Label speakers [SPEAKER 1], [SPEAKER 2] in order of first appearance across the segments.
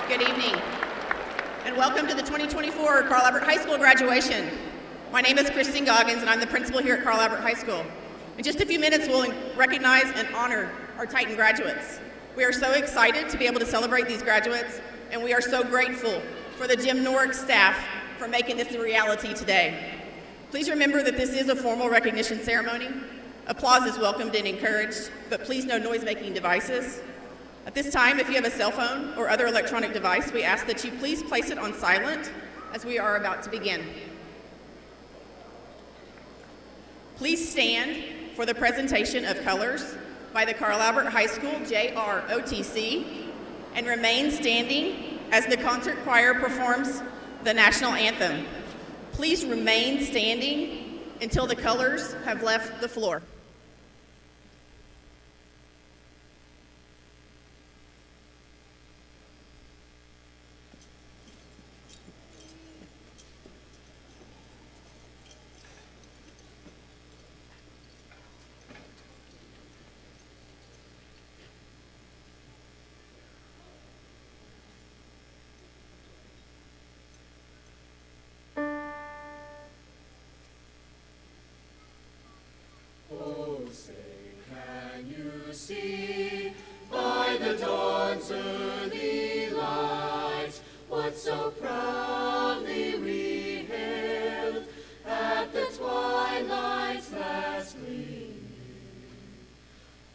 [SPEAKER 1] Good evening, and welcome to the 2024 Carl Albert High School graduation. My name is Christine Goggins, and I'm the principal here at Carl Albert High School. In just a few minutes, we'll recognize and honor our Titan graduates. We are so excited to be able to celebrate these graduates, and we are so grateful for the Jim Norick staff for making this a reality today. Please remember that this is a formal recognition ceremony. Applause is welcomed and encouraged, but please no noise-making devices. At this time, if you have a cell phone or other electronic device, we ask that you please place it on silent as we are about to begin. Please stand for the presentation of colors by the Carl Albert High School JROTC and remain standing as the concert choir performs the national anthem. Please remain standing until the colors have left the floor.
[SPEAKER 2] See by the dawn's early light what so proudly we hailed at the twilight's last gleaming,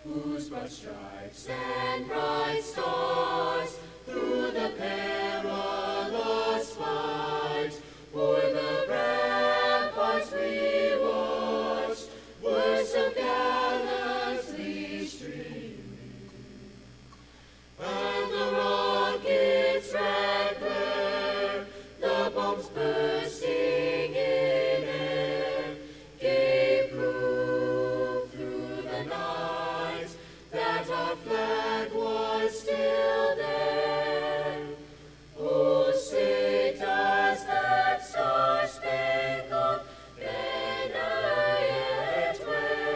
[SPEAKER 2] whose broad stripes and bright stars through the perilous fight o'er the ramparts we watched were so gallantly streaming, and the rocket's red glare, the bombs bursting in air, gave proof through the night that our flag was still there. Oh, say does that star-spangled banner yet wave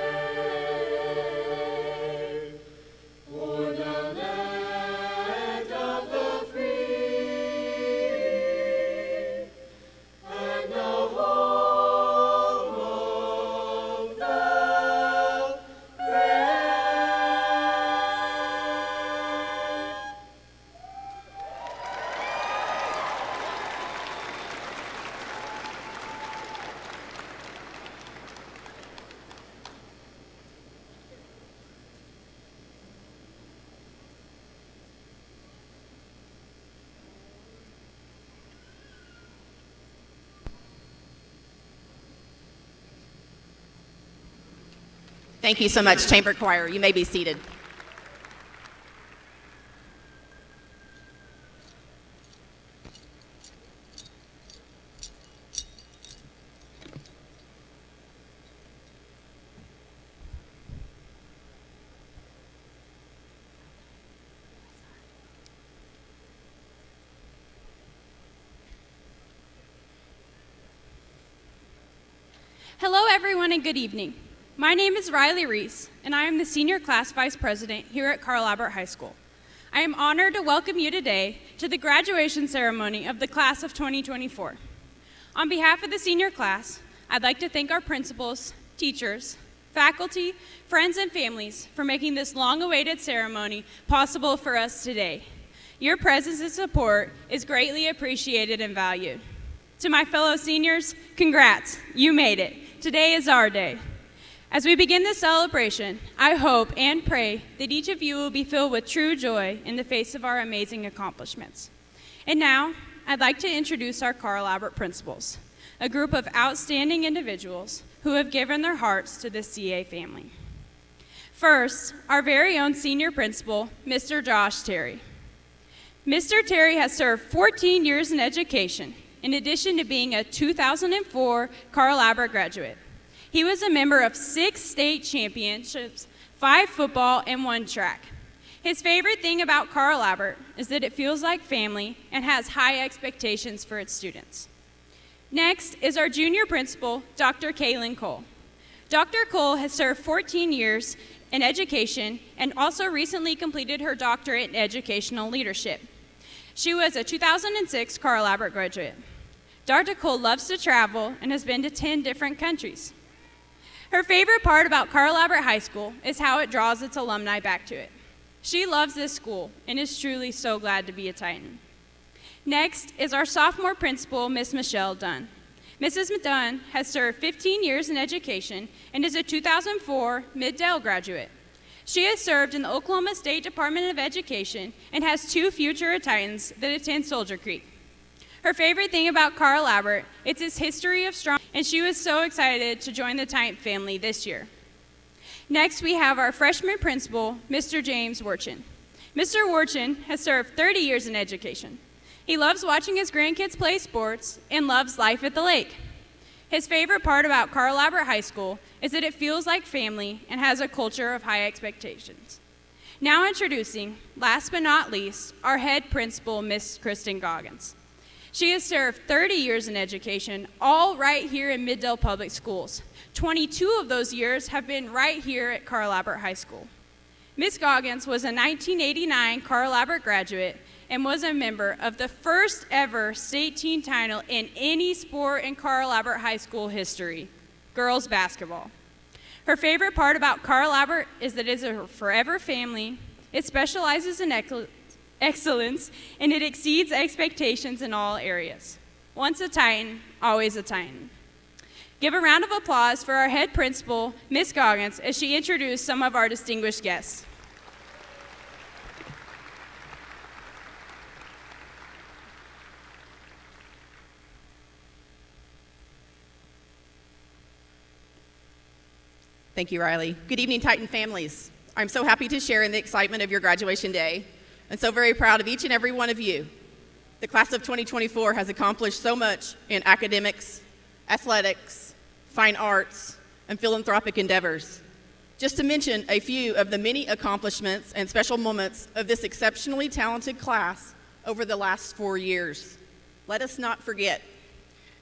[SPEAKER 2] o'er the land of the free and the home of the brave?
[SPEAKER 1] Thank you so much, Chamber Choir. You may be seated.
[SPEAKER 3] Hello, everyone, and good evening. My name is Riley Reese, and I am the Senior Class Vice President here at Carl Albert High School. I am honored to welcome you today to the graduation ceremony of the class of 2024. On behalf of the senior class, I'd like to thank our principals, teachers, faculty, friends, and families for making this long-awaited ceremony possible for us today. Your presence and support is greatly appreciated and valued. To my fellow seniors, congrats, you made it. Today is our day. As we begin this celebration, I hope and pray that each of you will be filled with true joy in the face of our amazing accomplishments. And now, I'd like to introduce our Carl Albert principals, a group of outstanding individuals who have given their hearts to the CA family. First, our very own senior principal, Mr. Josh Terry. Mr. Terry has served 14 years in education, in addition to being a 2004 Carl Albert graduate. He was a member of 6 state championships, 5 football, and 1 track. His favorite thing about Carl Albert is that it feels like family and has high expectations for its students. Next is our junior principal, Dr. Kaylin Cole. Dr. Cole has served 14 years in education and also recently completed her doctorate in educational leadership. She was a 2006 Carl Albert graduate. Dr. Cole loves to travel and has been to 10 different countries. Her favorite part about Carl Albert High School is how it draws its alumni back to it. She loves this school and is truly so glad to be a Titan. Next is our sophomore principal, Miss Michelle Dunn. Mrs. Dunn has served 15 years in education and is a 2004 Mid-Dale graduate. She has served in the Oklahoma State Department of Education and has 2 future Titans that attend Soldier Creek. Her favorite thing about Carl Albert is its history of strong, and she was so excited to join the Titan family this year. Next, we have our freshman principal, Mr. James Warchin. Mr. Warchin has served 30 years in education. He loves watching his grandkids play sports and loves life at the lake. His favorite part about Carl Albert High School is that it feels like family and has a culture of high expectations. Now introducing, last but not least, our head principal, Miss Kristen Goggins. She has served 30 years in education, all right here in Mid-Dale Public Schools. 22 of those years have been right here at Carl Albert High School. Ms. Goggins was a 1989 Carl Albert graduate and was a member of the first ever state team title in any sport in Carl Albert High School history, girls basketball. Her favorite part about Carl Albert is that it is a forever family, it specializes in excellence, and it exceeds expectations in all areas. Once a Titan, always a Titan. Give a round of applause for our head principal, Ms. Goggins, as she introduced some of our distinguished guests.
[SPEAKER 1] Thank you, Riley. Good evening, Titan families. I'm so happy to share in the excitement of your graduation day, and so very proud of each and every one of you. The class of 2024 has accomplished so much in academics, athletics, fine arts, and philanthropic endeavors. Just to mention a few of the many accomplishments and special moments of this exceptionally talented class over the last 4 years. Let us not forget,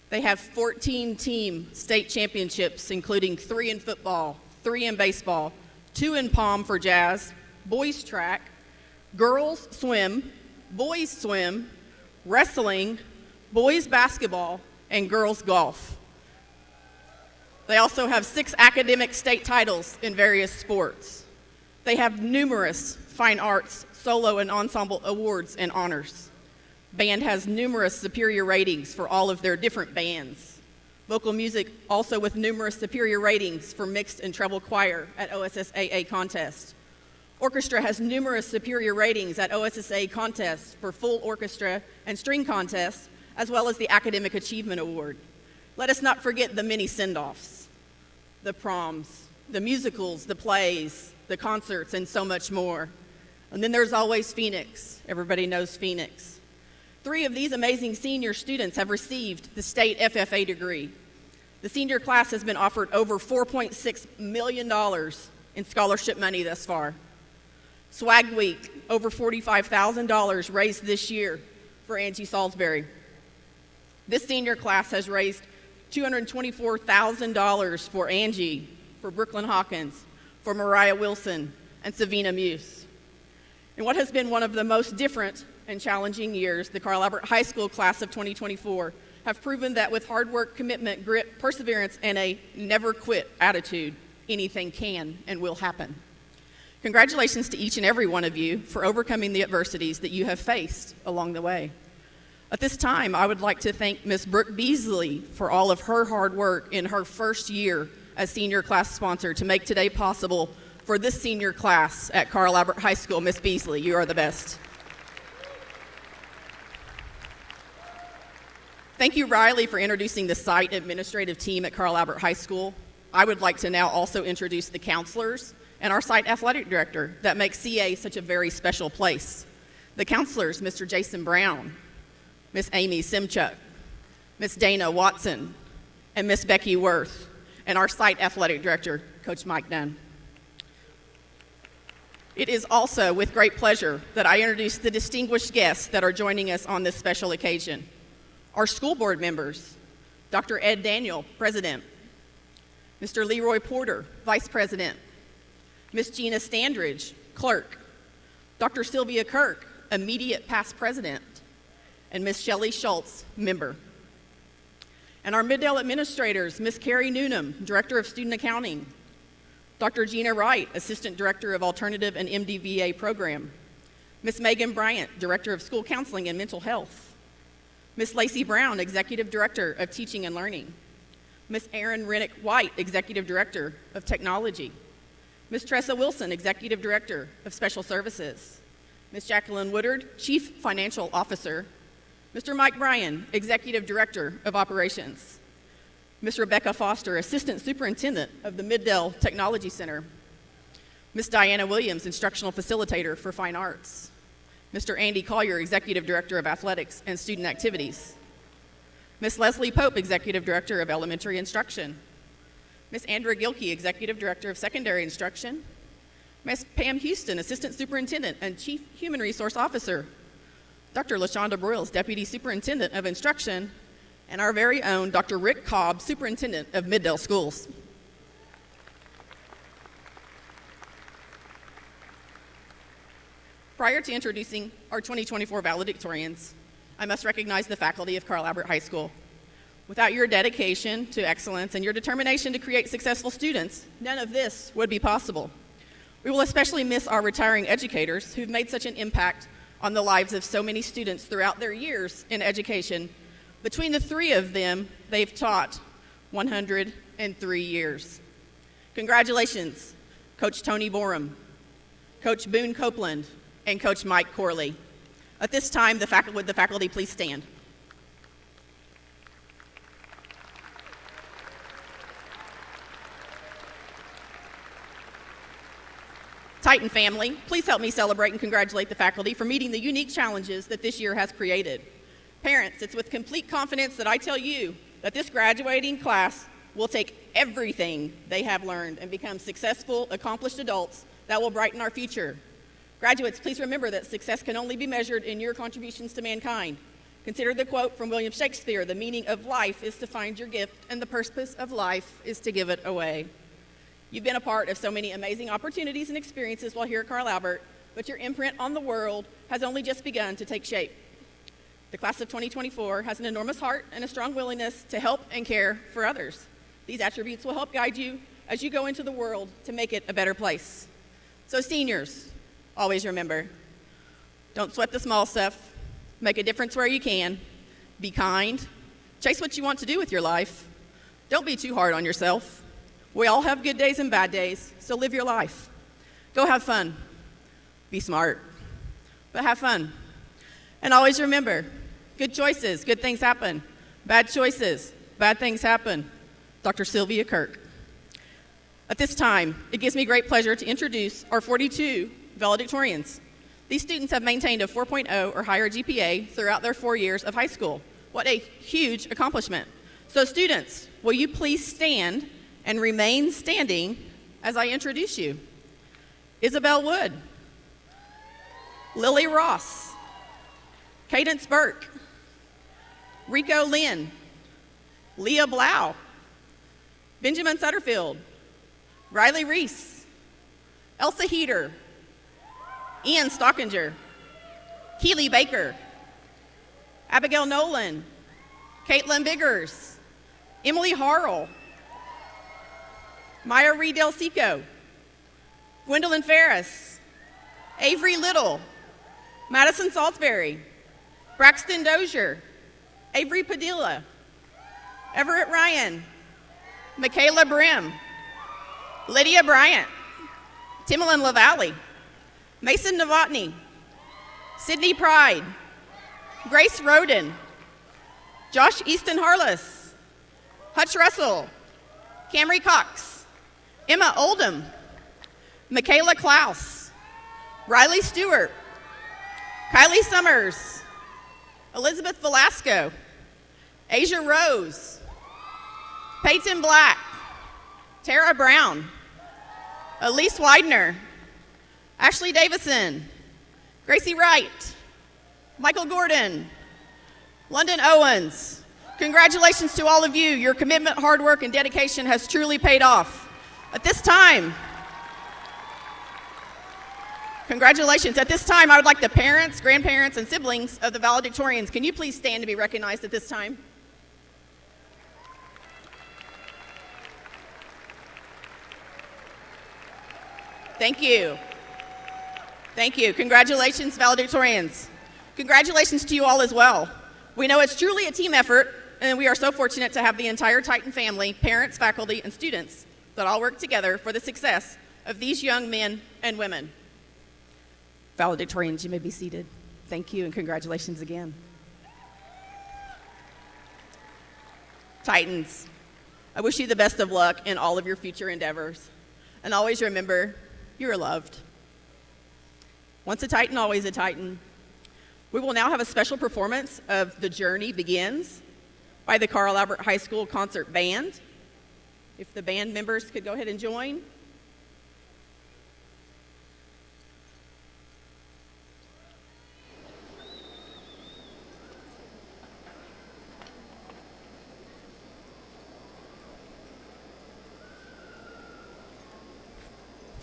[SPEAKER 1] they have 14 team state championships, including 3 in football, 3 in baseball, 2 in pom for jazz, boys track, girls swim, boys swim, wrestling, boys basketball, and girls golf. They also have 6 academic state titles in various sports. They have numerous fine arts, solo, and ensemble awards and honors. Band has numerous superior ratings for all of their different bands. Vocal music also with numerous superior ratings for mixed and treble choir at OSSAA contests. Orchestra has numerous superior ratings at OSSAA contests for full orchestra and string contests, as well as the Academic Achievement Award. Let us not forget the many send-offs, the proms, the musicals, the plays, the concerts, and so much more. And then there's always Phoenix. Everybody knows Phoenix. 3 of these amazing senior students have received the state FFA degree. The senior class has been offered over $4.6 million in scholarship money thus far. Swag Week, over $45,000 raised this year for Angie Salisbury. This senior class has raised $224,000 for Angie, for Brooklyn Hawkins, for Mariah Wilson, and Savina Muse. In what has been one of the most different and challenging years, the Carl Albert High School class of 2024 have proven that with hard work, commitment, grit, perseverance, and a never quit attitude, anything can and will happen. Congratulations to each and every one of you for overcoming the adversities that you have faced along the way. At this time, I would like to thank Ms. Brooke Beasley for all of her hard work in her first year as senior class sponsor to make today possible for this senior class at Carl Albert High School. Ms. Beasley, you are the best. Thank you, Riley, for introducing the site administrative team at Carl Albert High School. I would like to now also introduce the counselors and our site athletic director that makes CA such a very special place. The counselors, Mr. Jason Brown, Miss Amy Simchuk, Miss Dana Watson, and Miss Becky Worth, and our site athletic director, Coach Mike Dunn. It is also with great pleasure that I introduce the distinguished guests that are joining us on this special occasion. Our school board members, Dr. Ed Daniel, President, Mr. Leroy Porter, Vice President, Miss Gina Standridge, Clerk, Dr. Sylvia Kirk, Immediate Past President, and Ms. Shelley Schultz, member. And our Middale administrators, Ms. Carrie Noonan, Director of Student Accounting, Dr. Gina Wright, Assistant Director of Alternative and MDVA Program, Ms. Megan Bryant, Director of School Counseling and Mental Health, Ms. Lacey Brown, Executive Director of Teaching and Learning, Ms. Erin Rennick White, Executive Director of Technology, Ms. Tressa Wilson, Executive Director of Special Services, Ms. Jacqueline Woodard, Chief Financial Officer, Mr. Mike Bryan, Executive Director of Operations, Ms. Rebecca Foster, Assistant Superintendent of the Middale Technology Center, Ms. Diana Williams, Instructional Facilitator for Fine Arts, Mr. Andy Collier, Executive Director of Athletics and Student Activities, Ms. Leslie Pope, Executive Director of Elementary Instruction, Ms. Andrea Gilkey, Executive Director of Secondary Instruction, Ms. Pam Houston, Assistant Superintendent and Chief Human Resource Officer, Dr. LaShonda Broyles, Deputy Superintendent of Instruction, and our very own Dr. Rick Cobb, Superintendent of Middale Schools. Prior to introducing our 2024 valedictorians, I must recognize the faculty of Carl Albert High School. Without your dedication to excellence and your determination to create successful students, none of this would be possible. We will especially miss our retiring educators who've made such an impact on the lives of so many students throughout their years in education. Between the three of them, they've taught 103 years. Congratulations, Coach Tony Borum, Coach Boone Copeland, and Coach Mike Corley. At this time, would the faculty please stand? Titan family, please help me celebrate and congratulate the faculty for meeting the unique challenges that this year has created. Parents, it's with complete confidence that I tell you that this graduating class will take everything they have learned and become successful, accomplished adults that will brighten our future. Graduates, please remember that success can only be measured in your contributions to mankind. Consider the quote from William Shakespeare, "The meaning of life is to find your gift, and the purpose of life is to give it away." You've been a part of so many amazing opportunities and experiences while here at Carl Albert, but your imprint on the world has only just begun to take shape. The class of 2024 has an enormous heart and a strong willingness to help and care for others. These attributes will help guide you as you go into the world to make it a better place. So seniors, always remember, don't sweat the small stuff, make a difference where you can, be kind, chase what you want to do with your life, don't be too hard on yourself. We all have good days and bad days, so live your life. Go have fun. Be smart, but have fun. And always remember, good choices, good things happen. Bad choices, bad things happen. Dr. Sylvia Kirk. At this time, it gives me great pleasure to introduce our 42 valedictorians. These students have maintained a 4.0 or higher GPA throughout their 4 years of high school. What a huge accomplishment. So students, will you please stand and remain standing as I introduce you? Isabel Wood, Lily Ross, Cadence Burke, Rico Lynn, Leah Blau, Benjamin Sutterfield, Riley Reese, Elsa Heater, Ian Stockinger, Keely Baker, Abigail Nolan, Caitlin Biggers, Emily Harrell, Maya Reed Del Seco, Gwendolyn Ferris, Avery Little, Madison Salisbury, Braxton Dozier, Avery Padilla, Everett Ryan, Michaela Brim, Lydia Bryant, Timolyn LaValle, Mason Novotny, Sydney Pride, Grace Roden, Josh Easton Harless, Hutch Russell, Camry Cox, Emma Oldham, Michaela Klaus, Riley Stewart, Kylie Summers, Elizabeth Velasco, Asia Rose, Peyton Black, Tara Brown, Elise Widener, Ashley Davison, Gracie Wright, Michael Gordon, London Owens. Congratulations to all of you. Your commitment, hard work, and dedication has truly paid off. At this time, Congratulations. At this time, I would like the parents, grandparents, and siblings of the valedictorians. Can you please stand to be recognized at this time? Thank you. Thank you. Congratulations, valedictorians. Congratulations to you all as well. We know it's truly a team effort, and we are so fortunate to have the entire Titan family, parents, faculty, and students that all work together for the success of these young men and women. Valedictorians, you may be seated. Thank you, and congratulations again. Titans, I wish you the best of luck in all of your future endeavors. And always remember, you are loved. Once a Titan, always a Titan. We will now have a special performance of The Journey Begins by the Carl Albert High School Concert Band. If the band members could go ahead and join.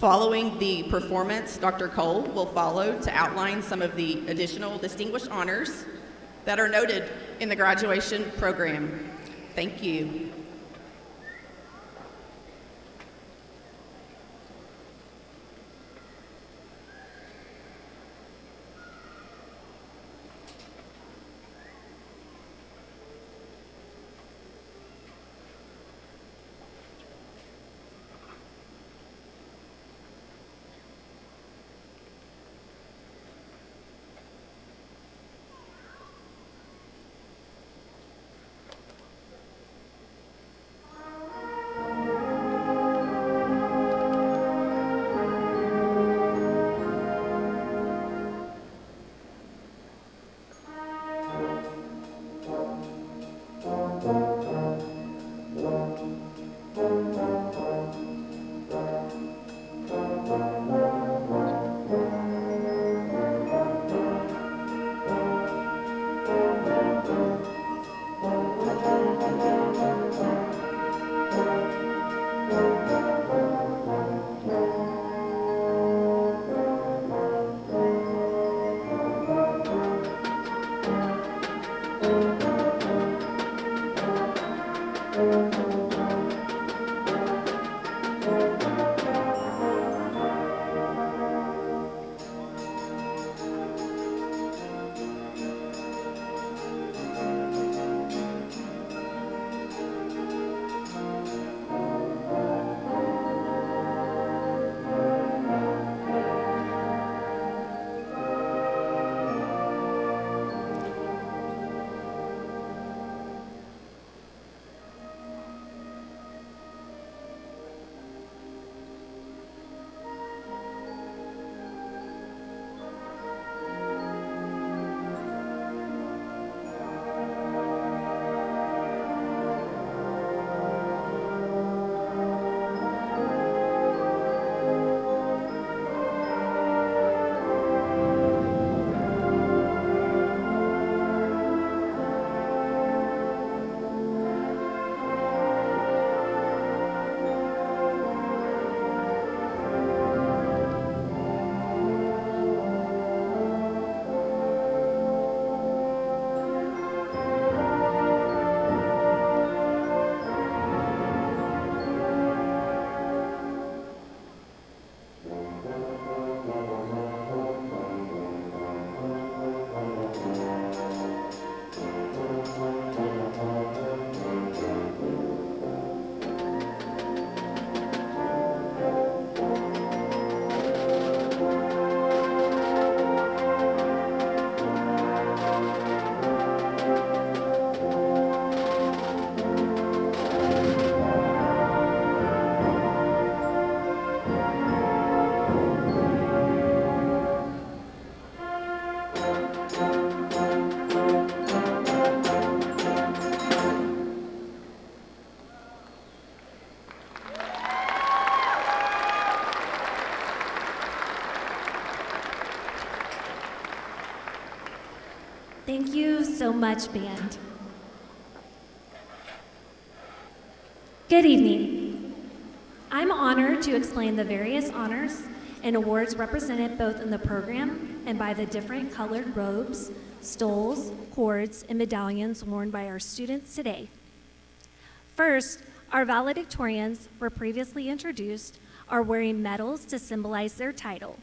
[SPEAKER 1] Following the performance, Dr. Cole will follow to outline some of the additional distinguished honors that are noted in the graduation program. Thank you.
[SPEAKER 4] Thank you so much, band. Good evening. I'm honored to explain the various honors and awards represented both in the program and by the different colored robes, stoles, cords, and medallions worn by our students today. First, our valedictorians were previously introduced are wearing medals to symbolize their title.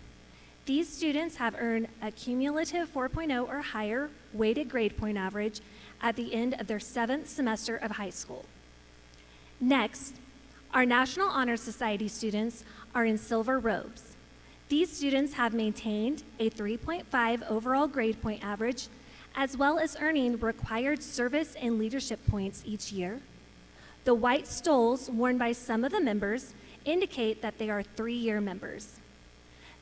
[SPEAKER 4] These students have earned a cumulative 4.0 or higher weighted grade point average at the end of their 7th semester of high school. Next, our National Honor Society students are in silver robes. These students have maintained a 3.5 overall grade point average, as well as earning required service and leadership points each year. The white stoles worn by some of the members indicate that they are 3-year members.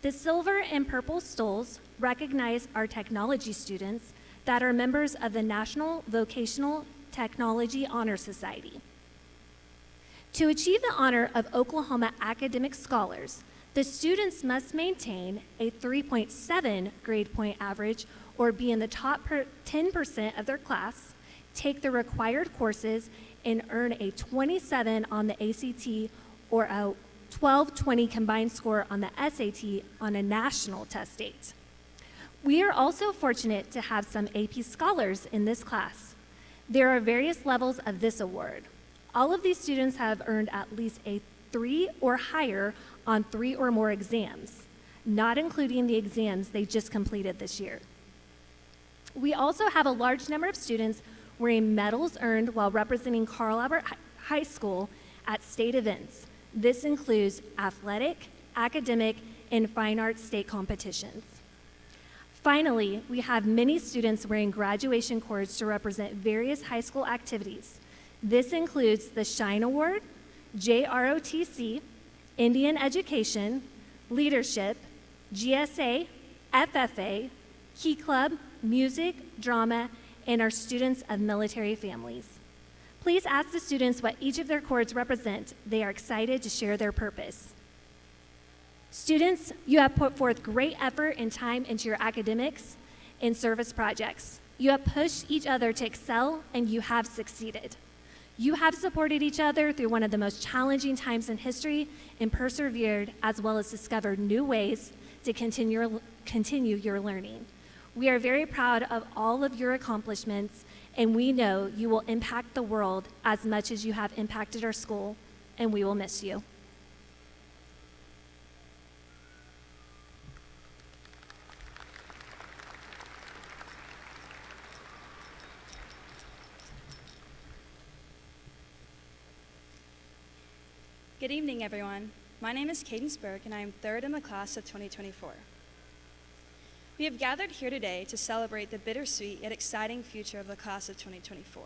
[SPEAKER 4] The silver and purple stoles recognize our technology students that are members of the National Vocational Technology Honor Society. To achieve the honor of Oklahoma Academic Scholars, the students must maintain a 3.7 grade point average or be in the top 10% of their class, take the required courses, and earn a 27 on the ACT or a 1220 combined score on the SAT on a national test date. We are also fortunate to have some AP scholars in this class. There are various levels of this award. All of these students have earned at least a 3 or higher on 3 or more exams, not including the exams they just completed this year. We also have a large number of students wearing medals earned while representing Carl Albert High School at state events. This includes athletic, academic, and fine arts state competitions. Finally, we have many students wearing graduation cords to represent various high school activities. This includes the Shine Award, JROTC, Indian Education, Leadership, GSA, FFA, Key Club, Music, Drama, and our students of military families. Please ask the students what each of their cords represent. They are excited to share their purpose. Students, you have put forth great effort and time into your academics and service projects. You have pushed each other to excel, and you have succeeded. You have supported each other through one of the most challenging times in history and persevered, as well as discovered new ways to continue your learning. We are very proud of all of your accomplishments, and we know you will impact the world as much as you have impacted our school, and we will miss you.
[SPEAKER 5] Good evening, everyone. My name is Cadence Burke, and I am 3rd in the class of 2024. We have gathered here today to celebrate the bittersweet yet exciting future of the class of 2024.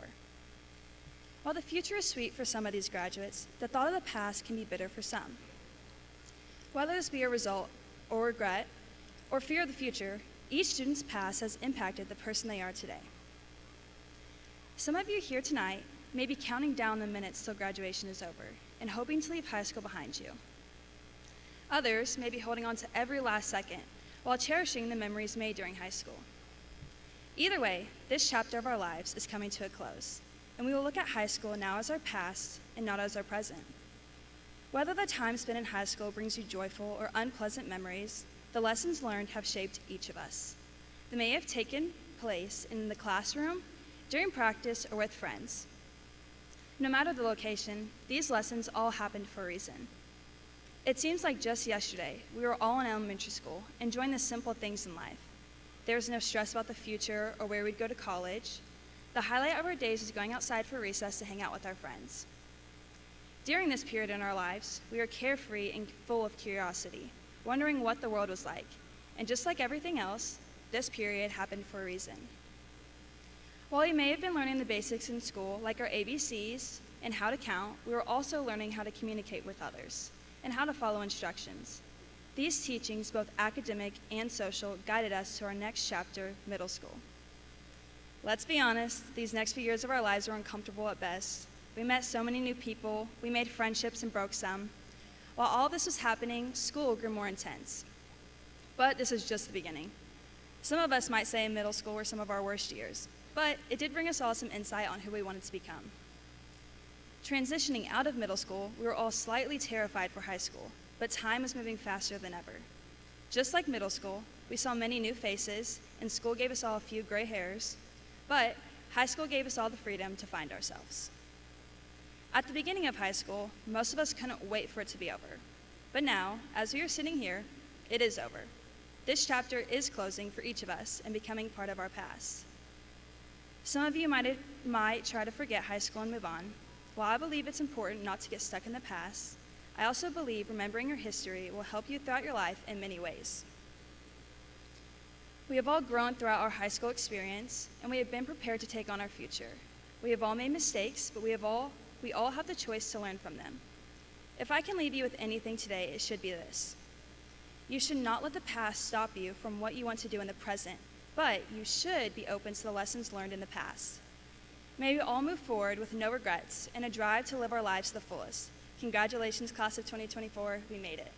[SPEAKER 5] While the future is sweet for some of these graduates, the thought of the past can be bitter for some. Whether this be a result or regret or fear of the future, each student's past has impacted the person they are today. Some of you here tonight may be counting down the minutes till graduation is over and hoping to leave high school behind you. Others may be holding on to every last second while cherishing the memories made during high school. Either way, this chapter of our lives is coming to a close, and we will look at high school now as our past and not as our present. Whether the time spent in high school brings you joyful or unpleasant memories, the lessons learned have shaped each of us. They may have taken place in the classroom, during practice, or with friends. No matter the location, these lessons all happened for a reason. It seems like just yesterday, we were all in elementary school, enjoying the simple things in life. There was no stress about the future or where we'd go to college. The highlight of our days was going outside for recess to hang out with our friends. During this period in our lives, we were carefree and full of curiosity, wondering what the world was like. And just like everything else, this period happened for a reason. While we may have been learning the basics in school, like our ABCs and how to count, we were also learning how to communicate with others and how to follow instructions. These teachings, both academic and social, guided us to our next chapter, middle school. Let's be honest, these next few years of our lives were uncomfortable at best. We met so many new people, we made friendships and broke some. While all this was happening, school grew more intense. But this is just the beginning. Some of us might say middle school were some of our worst years, but it did bring us all some insight on who we wanted to become. Transitioning out of middle school, we were all slightly terrified for high school, but time was moving faster than ever. Just like middle school, we saw many new faces, and school gave us all a few gray hairs, but high school gave us all the freedom to find ourselves. At the beginning of high school, most of us couldn't wait for it to be over. But now, as we are sitting here, it is over. This chapter is closing for each of us and becoming part of our past. Some of you might try to forget high school and move on. While I believe it's important not to get stuck in the past, I also believe remembering your history will help you throughout your life in many ways. We have all grown throughout our high school experience, and we have been prepared to take on our future. We have all made mistakes, but we all have the choice to learn from them. If I can leave you with anything today, it should be this. You should not let the past stop you from what you want to do in the present, but you should be open to the lessons learned in the past. May we all move forward with no regrets and a drive to live our lives to the fullest. Congratulations, class of 2024, we made it.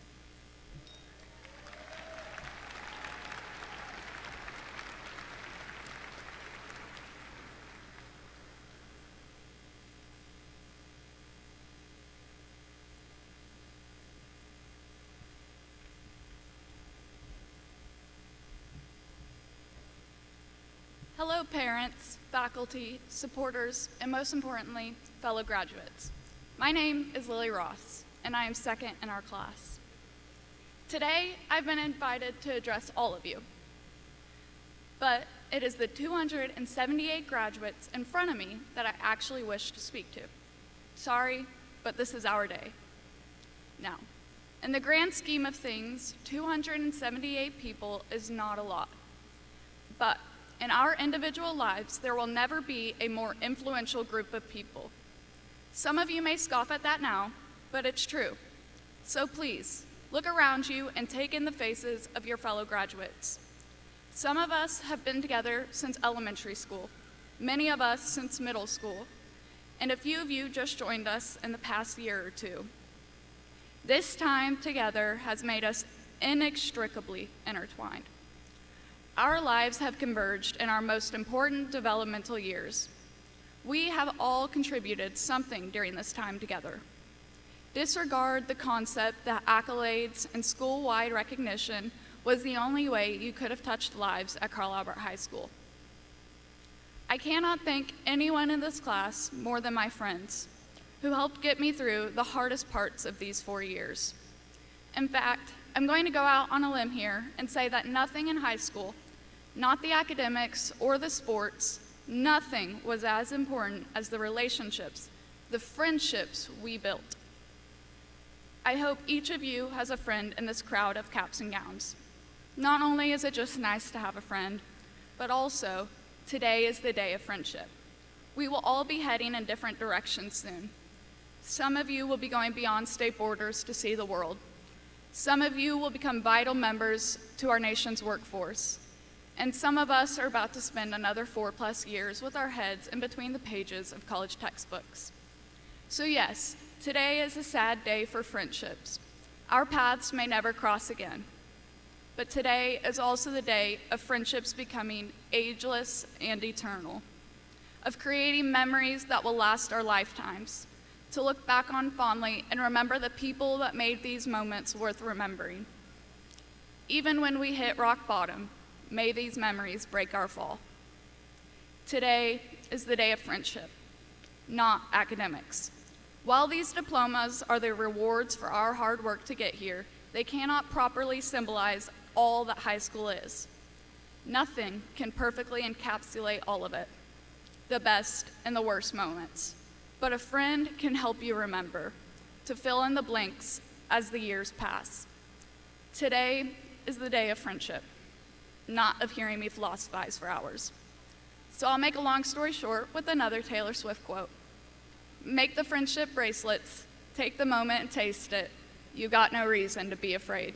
[SPEAKER 6] Hello, parents, faculty, supporters, and most importantly, fellow graduates. My name is Lily Ross, and I am second in our class. Today, I've been invited to address all of you, but it is the 278 graduates in front of me that I actually wish to speak to. Sorry, but this is our day. Now, in the grand scheme of things, 278 people is not a lot, but in our individual lives, there will never be a more influential group of people. Some of you may scoff at that now, but it's true. So please, look around you and take in the faces of your fellow graduates. Some of us have been together since elementary school, many of us since middle school, and a few of you just joined us in the past year or two. This time together has made us inextricably intertwined. Our lives have converged in our most important developmental years. We have all contributed something during this time together. Disregard the concept that accolades and school-wide recognition was the only way you could have touched lives at Carl Albert High School. I cannot thank anyone in this class more than my friends, who helped get me through the hardest parts of these 4 years. In fact, I'm going to go out on a limb here and say that nothing in high school, not the academics or the sports, nothing was as important as the relationships, the friendships we built. I hope each of you has a friend in this crowd of caps and gowns. Not only is it just nice to have a friend, but also today is the day of friendship. We will all be heading in different directions soon. Some of you will be going beyond state borders to see the world. Some of you will become vital members to our nation's workforce. And some of us are about to spend another 4+ years with our heads in between the pages of college textbooks. So yes, today is a sad day for friendships. Our paths may never cross again. But today is also the day of friendships becoming ageless and eternal, of creating memories that will last our lifetimes, to look back on fondly and remember the people that made these moments worth remembering. Even when we hit rock bottom, may these memories break our fall. Today is the day of friendship, not academics. While these diplomas are the rewards for our hard work to get here, they cannot properly symbolize all that high school is. Nothing can perfectly encapsulate all of it, the best and the worst moments. But a friend can help you remember, to fill in the blanks as the years pass. Today is the day of friendship, not of hearing me philosophize for hours. So I'll make a long story short with another Taylor Swift quote. Make the friendship bracelets, take the moment and taste it. You got no reason to be afraid.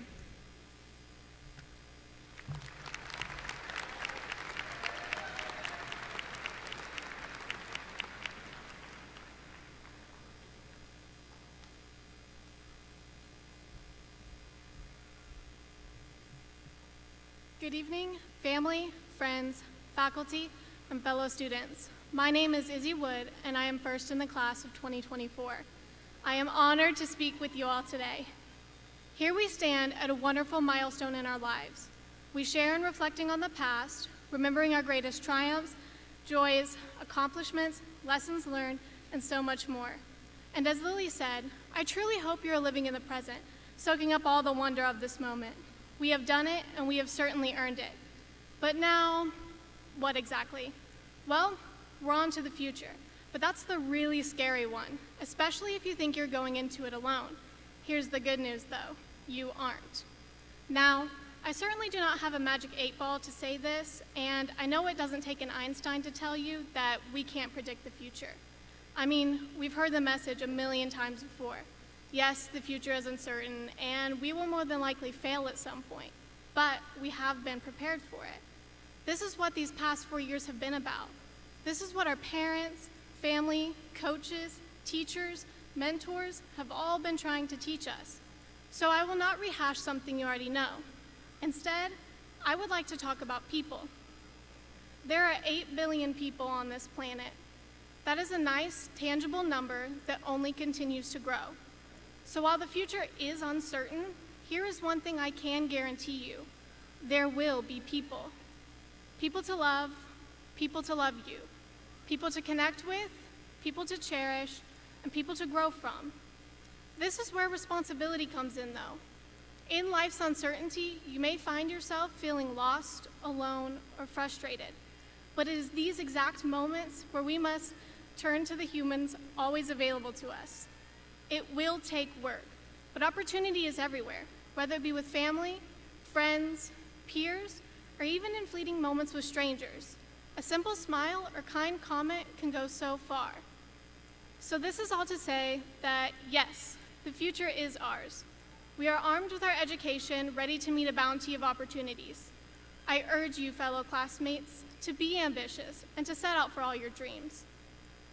[SPEAKER 7] Good evening, family, friends, faculty, and fellow students. My name is Izzy Wood, and I am first in the class of 2024. I am honored to speak with you all today. Here we stand at a wonderful milestone in our lives. We share in reflecting on the past, remembering our greatest triumphs, joys, accomplishments, lessons learned, and so much more. And as Lily said, I truly hope you're living in the present, soaking up all the wonder of this moment. We have done it, and we have certainly earned it. But now, what exactly? Well, we're on to the future, but that's the really scary one, especially if you think you're going into it alone. Here's the good news, though. You aren't. Now, I certainly do not have a magic 8-ball to say this, and I know it doesn't take an Einstein to tell you that we can't predict the future. I mean, we've heard the message a million times before. Yes, the future is uncertain, and we will more than likely fail at some point, but we have been prepared for it. This is what these past 4 years have been about. This is what our parents, family, coaches, teachers, mentors have all been trying to teach us. So I will not rehash something you already know. Instead, I would like to talk about people. There are 8 billion people on this planet. That is a nice, tangible number that only continues to grow. So while the future is uncertain, here is one thing I can guarantee you. There will be people. People to love you. People to connect with, people to cherish, and people to grow from. This is where responsibility comes in, though. In life's uncertainty, you may find yourself feeling lost, alone, or frustrated. But it is these exact moments where we must turn to the humans always available to us. It will take work, but opportunity is everywhere, whether it be with family, friends, peers, or even in fleeting moments with strangers. A simple smile or kind comment can go so far. So this is all to say that yes, the future is ours. We are armed with our education, ready to meet a bounty of opportunities. I urge you, fellow classmates, to be ambitious and to set out for all your dreams.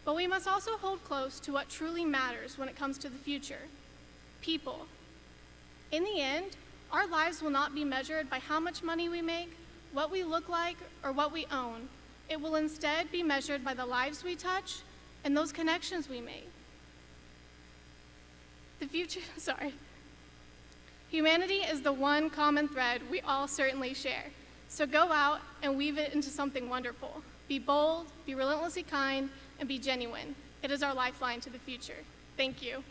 [SPEAKER 7] But we must also hold close to what truly matters when it comes to the future: people. In the end, our lives will not be measured by how much money we make, what we look like, or what we own. It will instead be measured by the lives we touch and those connections we make. Humanity is the one common thread we all certainly share. So go out and weave it into something wonderful. Be bold, be relentlessly kind, and be genuine. It is our lifeline to the future. Thank you.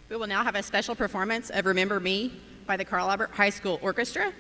[SPEAKER 1] We will now have a special performance of Remember Me by the Carl Albert High School Orchestra.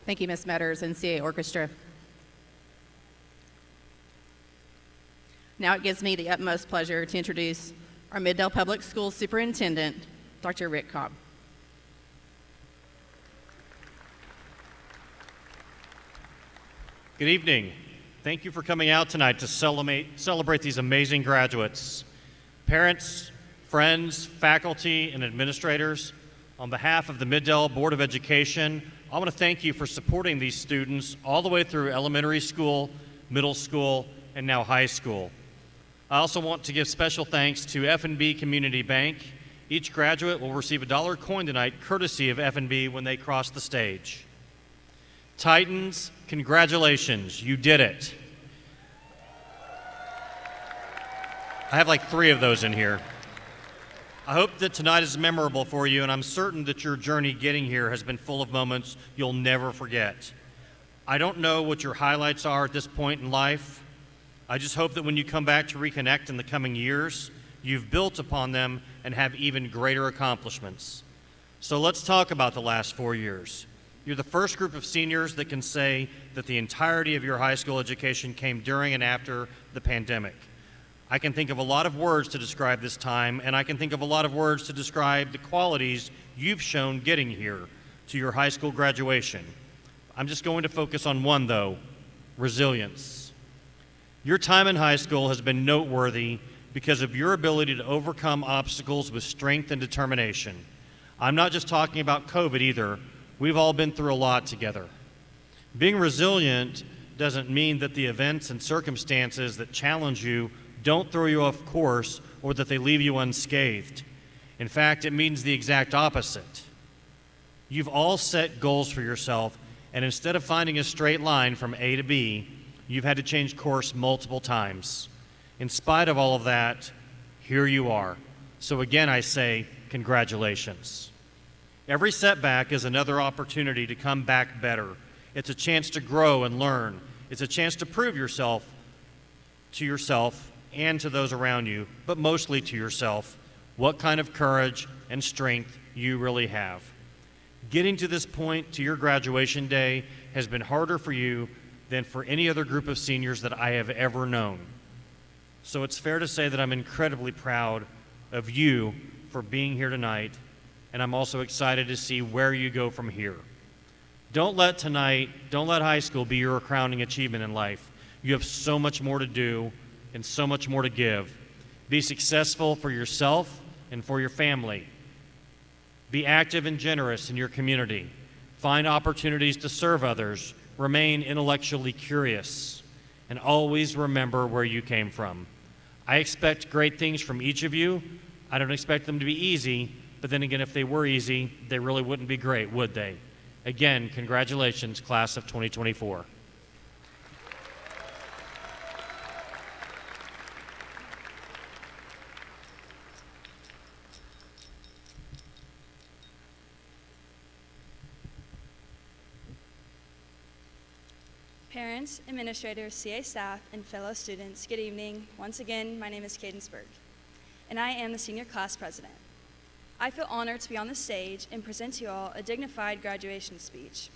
[SPEAKER 1] Thank you, Ms. Metters and CA Orchestra. Now it gives me the utmost pleasure to introduce our Middale Public Schools Superintendent, Dr. Rick Cobb.
[SPEAKER 8] Good evening. Thank you for coming out tonight to celebrate these amazing graduates. Parents, friends, faculty, and administrators, on behalf of the Middale Board of Education, I want to thank you for supporting these students all the way through elementary school, middle school, and now high school. I also want to give special thanks to F&B Community Bank. Each graduate will receive a $1 coin tonight, courtesy of F&B when they cross the stage. Titans, congratulations, you did it. I have like 3 of those in here. I hope that tonight is memorable for you, and I'm certain that your journey getting here has been full of moments you'll never forget. I don't know what your highlights are at this point in life. I just hope that when you come back to reconnect in the coming years, you've built upon them and have even greater accomplishments. So let's talk about the last 4 years. You're the first group of seniors that can say that the entirety of your high school education came during and after the pandemic. I can think of a lot of words to describe this time, and I can think of a lot of words to describe the qualities you've shown getting here to your high school graduation. I'm just going to focus on one, though: resilience. Your time in high school has been noteworthy because of your ability to overcome obstacles with strength and determination. I'm not just talking about COVID either. We've all been through a lot together. Being resilient doesn't mean that the events and circumstances that challenge you don't throw you off course or that they leave you unscathed. In fact, it means the exact opposite. You've all set goals for yourself, and instead of finding a straight line from A to B, you've had to change course multiple times. In spite of all of that, here you are. So again, I say, congratulations. Every setback is another opportunity to come back better. It's a chance to grow and learn. It's a chance to prove yourself to yourself and to those around you, but mostly to yourself, what kind of courage and strength you really have. Getting to this point, to your graduation day, has been harder for you than for any other group of seniors that I have ever known. So it's fair to say that I'm incredibly proud of you for being here tonight, and I'm also excited to see where you go from here. Don't let high school be your crowning achievement in life. You have so much more to do and so much more to give. Be successful for yourself and for your family. Be active and generous in your community. Find opportunities to serve others. Remain intellectually curious. And always remember where you came from. I expect great things from each of you. I don't expect them to be easy, but then again, if they were easy, they really wouldn't be great, would they? Again, congratulations, class of 2024.
[SPEAKER 5] Parents, administrators, CA staff, and fellow students, good evening. Once again, my name is Cadence Berg, and I am the senior class president. I feel honored to be on the stage and present to you all a dignified graduation speech.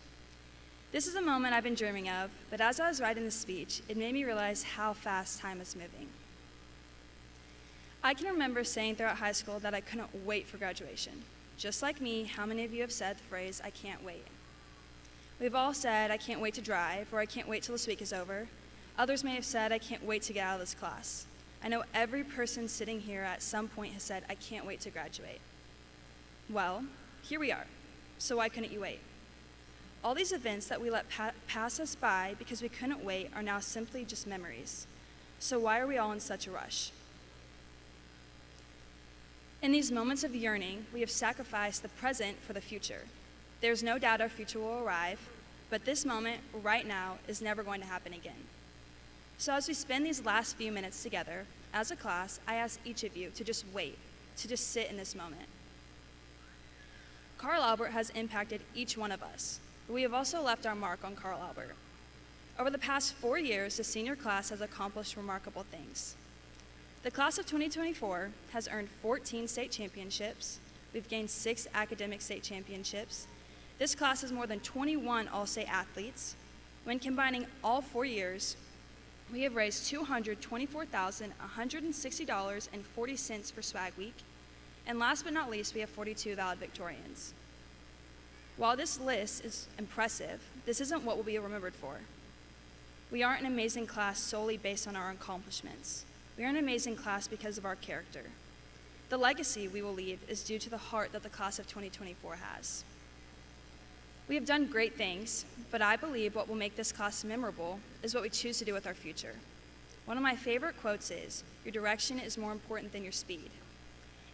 [SPEAKER 5] This is a moment I've been dreaming of, but as I was writing the speech, it made me realize how fast time is moving. I can remember saying throughout high school that I couldn't wait for graduation. Just like me, how many of you have said the phrase, "I can't wait"? We've all said, "I can't wait to drive," or "I can't wait till this week is over." Others may have said, "I can't wait to get out of this class." I know every person sitting here at some point has said, "I can't wait to graduate." Well, here we are. So why couldn't you wait? All these events that we let pass us by because we couldn't wait are now simply just memories. So why are we all in such a rush? In these moments of yearning, we have sacrificed the present for the future. There's no doubt our future will arrive, but this moment, right now, is never going to happen again. So as we spend these last few minutes together, as a class, I ask each of you to just wait, to just sit in this moment. Carl Albert has impacted each one of us, but we have also left our mark on Carl Albert. Over the past 4 years, the senior class has accomplished remarkable things. The class of 2024 has earned 14 state championships, we've gained 6 academic state championships, This class has more than 21 All-State athletes. When combining all 4 years, we have raised $224,160.40 for Swag Week. And last but not least, we have 42 valedictorians. While this list is impressive, this isn't what we'll be remembered for. We aren't an amazing class solely based on our accomplishments. We are an amazing class because of our character. The legacy we will leave is due to the heart that the class of 2024 has. We have done great things, but I believe what will make this class memorable is what we choose to do with our future. One of my favorite quotes is, "Your direction is more important than your speed."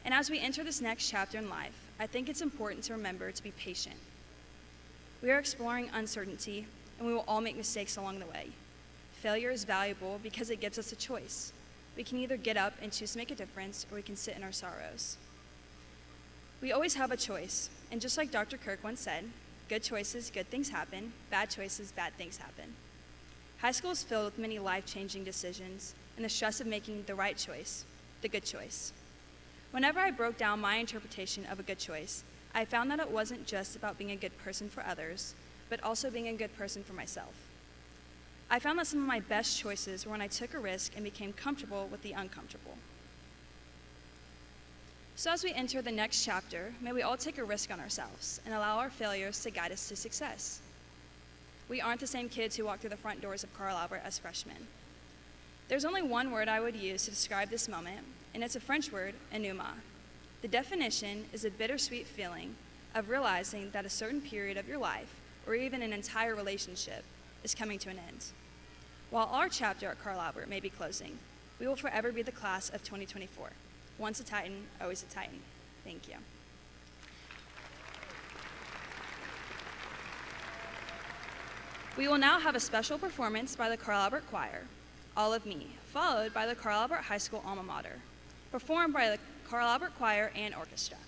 [SPEAKER 5] And as we enter this next chapter in life, I think it's important to remember to be patient. We are exploring uncertainty, and we will all make mistakes along the way. Failure is valuable because it gives us a choice. We can either get up and choose to make a difference, or we can sit in our sorrows. We always have a choice, and just like Dr. Kirk once said, good choices, good things happen. Bad choices, bad things happen. High school is filled with many life-changing decisions and the stress of making the right choice, the good choice. Whenever I broke down my interpretation of a good choice, I found that it wasn't just about being a good person for others, but also being a good person for myself. I found that some of my best choices were when I took a risk and became comfortable with the uncomfortable. So as we enter the next chapter, may we all take a risk on ourselves and allow our failures to guide us to success. We aren't the same kids who walked through the front doors of Carl Albert as freshmen. There's only one word I would use to describe this moment, and it's a French word, enuma. The definition is a bittersweet feeling of realizing that a certain period of your life, or even an entire relationship, is coming to an end. While our chapter at Carl Albert may be closing, we will forever be the class of 2024. Once a Titan, always a Titan. Thank you. We will now have a special performance by the Carl Albert Choir, All of Me, followed by the Carl Albert High School alma mater, performed by the Carl Albert Choir and Orchestra.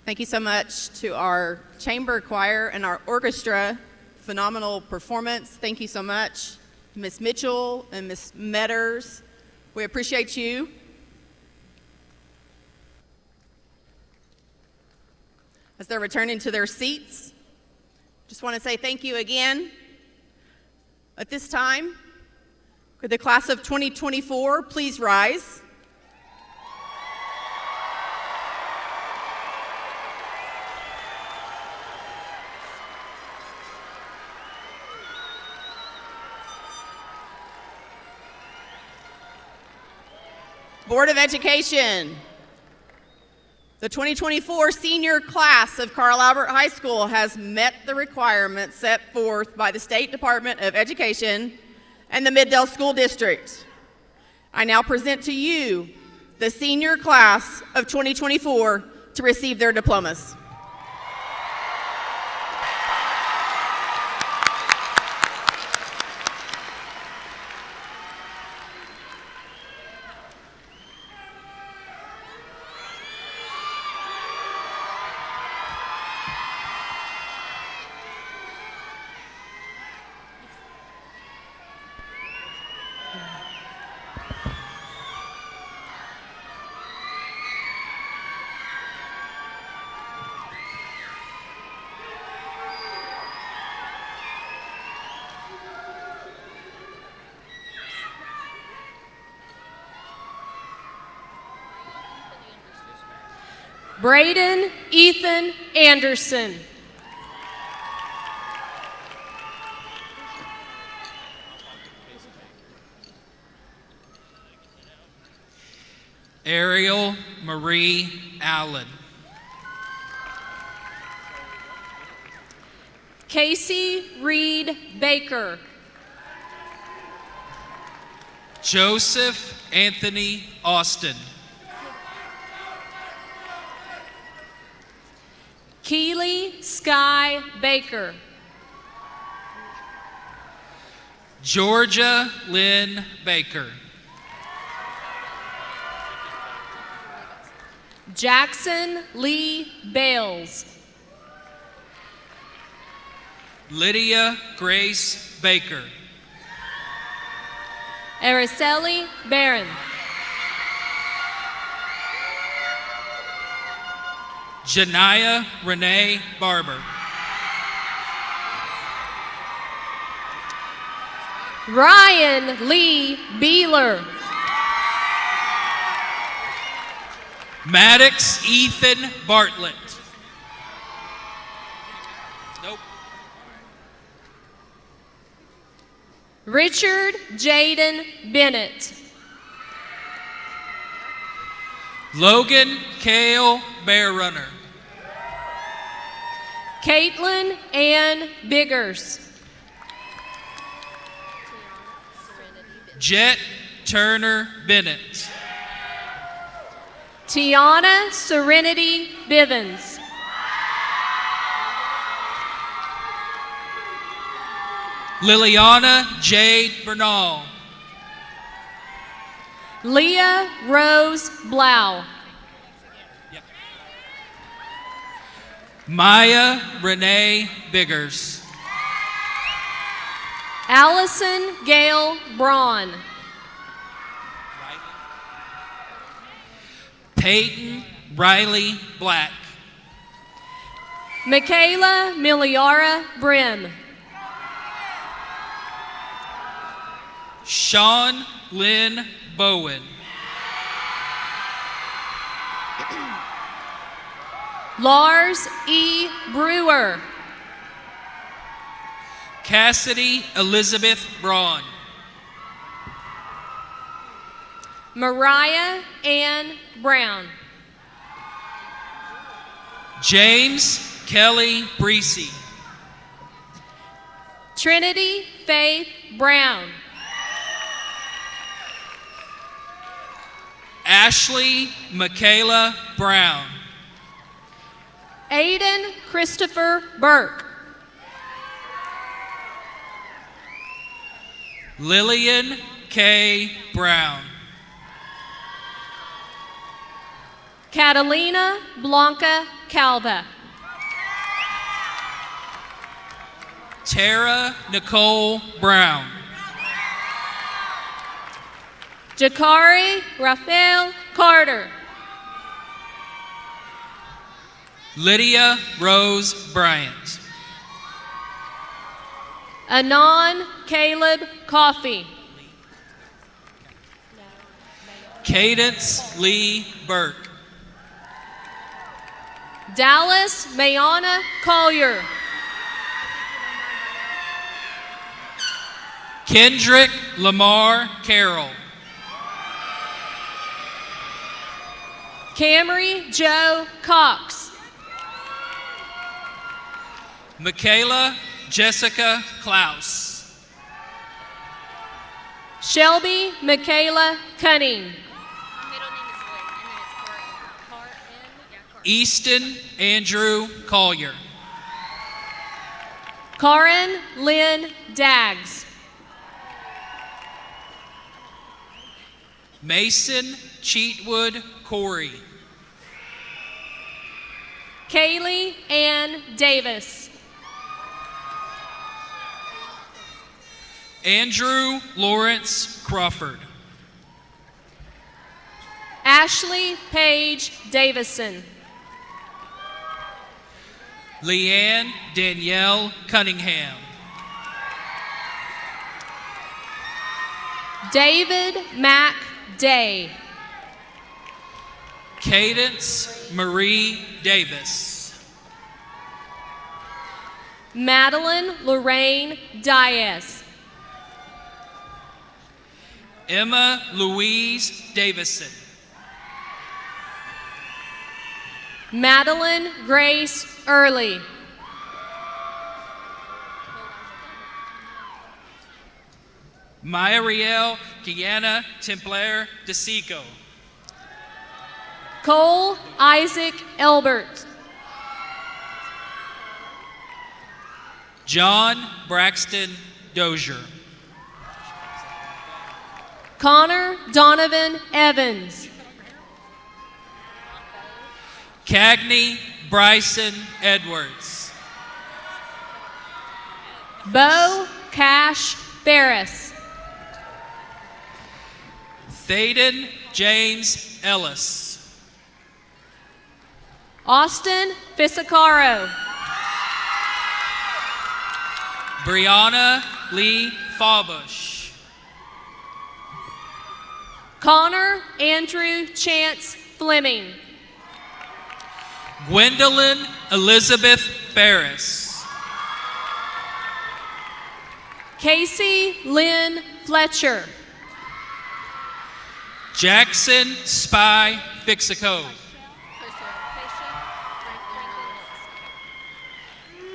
[SPEAKER 1] Thank you so much to our chamber choir and our orchestra. Phenomenal performance. Thank you so much, Miss Mitchell and Miss Metters. We appreciate you. As they're returning to their seats, just want to say thank you again. At this time, could the class of 2024 please rise? Board of Education. The 2024 senior class of Carl Albert High School has met the requirements set forth by the State Department of Education and the Middale School District. I now present to you the senior class of 2024 to receive their diplomas.
[SPEAKER 9] Braden Ethan Anderson.
[SPEAKER 10] Ariel Marie Allen.
[SPEAKER 9] Casey Reed Baker.
[SPEAKER 10] Joseph Anthony Austin.
[SPEAKER 9] Keely Sky Baker.
[SPEAKER 10] Georgia Lynn Baker.
[SPEAKER 9] Jackson Lee Bales.
[SPEAKER 10] Lydia Grace Baker.
[SPEAKER 9] Araceli Barron.
[SPEAKER 10] Janiyah Renee Barber.
[SPEAKER 9] Ryan Lee Beeler.
[SPEAKER 10] Maddox Ethan Bartlett. Nope.
[SPEAKER 9] Richard Jaden Bennett.
[SPEAKER 10] Logan Kale Bear Runner.
[SPEAKER 9] Caitlin Ann Biggers.
[SPEAKER 10] Jet Turner Bennett.
[SPEAKER 9] Tiana Serenity Bivens.
[SPEAKER 10] Liliana Jade Bernal.
[SPEAKER 9] Leah Rose Blau.
[SPEAKER 10] Maya Renee Biggers.
[SPEAKER 9] Allison Gail Braun.
[SPEAKER 10] Peyton Riley Black.
[SPEAKER 9] Michaela Miliara Brim.
[SPEAKER 10] Sean Lynn Bowen.
[SPEAKER 9] Lars E. Brewer.
[SPEAKER 10] Cassidy Elizabeth Braun.
[SPEAKER 9] Mariah Ann Brown.
[SPEAKER 10] James Kelly Breesy.
[SPEAKER 9] Trinity Faith Brown.
[SPEAKER 10] Ashley Michaela Brown.
[SPEAKER 9] Aiden Christopher Burke.
[SPEAKER 10] Lillian K. Brown.
[SPEAKER 9] Catalina Blanca Calva.
[SPEAKER 10] Tara Nicole Brown.
[SPEAKER 9] Jakari Raphael Carter.
[SPEAKER 10] Lydia Rose Bryant.
[SPEAKER 9] Anon Caleb Coffey.
[SPEAKER 10] Cadence Lee Burke.
[SPEAKER 9] Dallas Mayana Collier.
[SPEAKER 10] Kendrick Lamar Carroll.
[SPEAKER 9] Camry Joe Cox.
[SPEAKER 10] Michaela Jessica Klaus.
[SPEAKER 9] Shelby Michaela Cunning.
[SPEAKER 10] Easton Andrew Collier.
[SPEAKER 9] Karen Lynn Daggs.
[SPEAKER 10] Mason Cheatwood Corey.
[SPEAKER 9] Kaylee Ann Davis.
[SPEAKER 10] Andrew Lawrence Crawford.
[SPEAKER 9] Ashley Paige Davison.
[SPEAKER 10] Leanne Danielle Cunningham.
[SPEAKER 9] David Mack Day.
[SPEAKER 10] Cadence Marie Davis.
[SPEAKER 9] Madeline Lorraine Diaz.
[SPEAKER 10] Emma Louise Davison.
[SPEAKER 9] Madeline Grace Early.
[SPEAKER 10] Myriel Kiana Templar DeSico.
[SPEAKER 9] Cole Isaac Elbert.
[SPEAKER 10] John Braxton Dozier.
[SPEAKER 9] Connor Donovan Evans.
[SPEAKER 10] Cagney Bryson Edwards.
[SPEAKER 9] Bo Cash Ferris.
[SPEAKER 10] Thaden James Ellis.
[SPEAKER 9] Austin Fisicaro.
[SPEAKER 10] Brianna Lee Fawbush.
[SPEAKER 9] Connor Andrew Chance Fleming.
[SPEAKER 10] Gwendolyn Elizabeth Ferris.
[SPEAKER 9] Casey Lynn Fletcher.
[SPEAKER 10] Jackson Spy Fixico.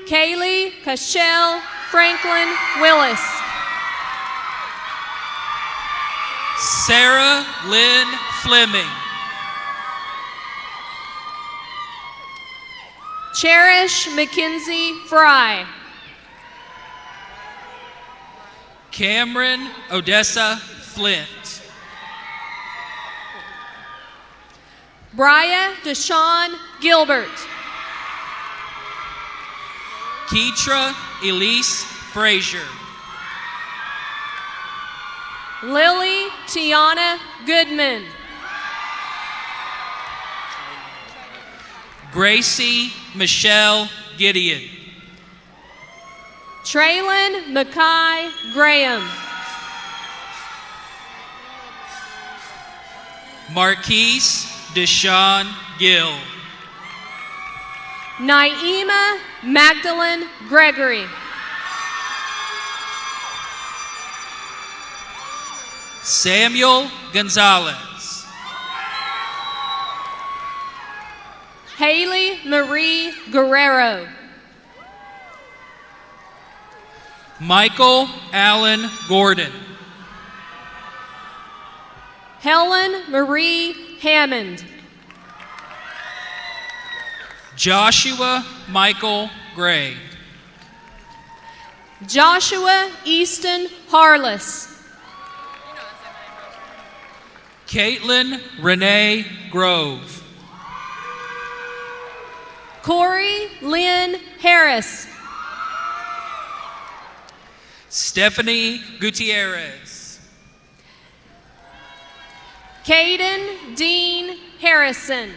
[SPEAKER 9] Kaylee Cashel Franklin Willis.
[SPEAKER 10] Sarah Lynn Fleming.
[SPEAKER 9] Cherish Mackenzie Fry.
[SPEAKER 10] Cameron Odessa Flint.
[SPEAKER 9] Bria Deshawn Gilbert.
[SPEAKER 10] Keitra Elise Frazier.
[SPEAKER 9] Lily Tiana Goodman.
[SPEAKER 10] Gracie Michelle Gideon.
[SPEAKER 9] Traylon Mackay Graham.
[SPEAKER 10] Marquise Deshawn Gill.
[SPEAKER 9] Naima Magdalene Gregory.
[SPEAKER 10] Samuel Gonzalez.
[SPEAKER 9] Haley Marie Guerrero.
[SPEAKER 10] Michael Allen Gordon.
[SPEAKER 9] Helen Marie Hammond.
[SPEAKER 10] Joshua Michael Gray.
[SPEAKER 9] Joshua Easton Harless.
[SPEAKER 10] Caitlin Renee Grove.
[SPEAKER 9] Corey Lynn Harris.
[SPEAKER 10] Stephanie Gutierrez.
[SPEAKER 9] Caden Dean Harrison.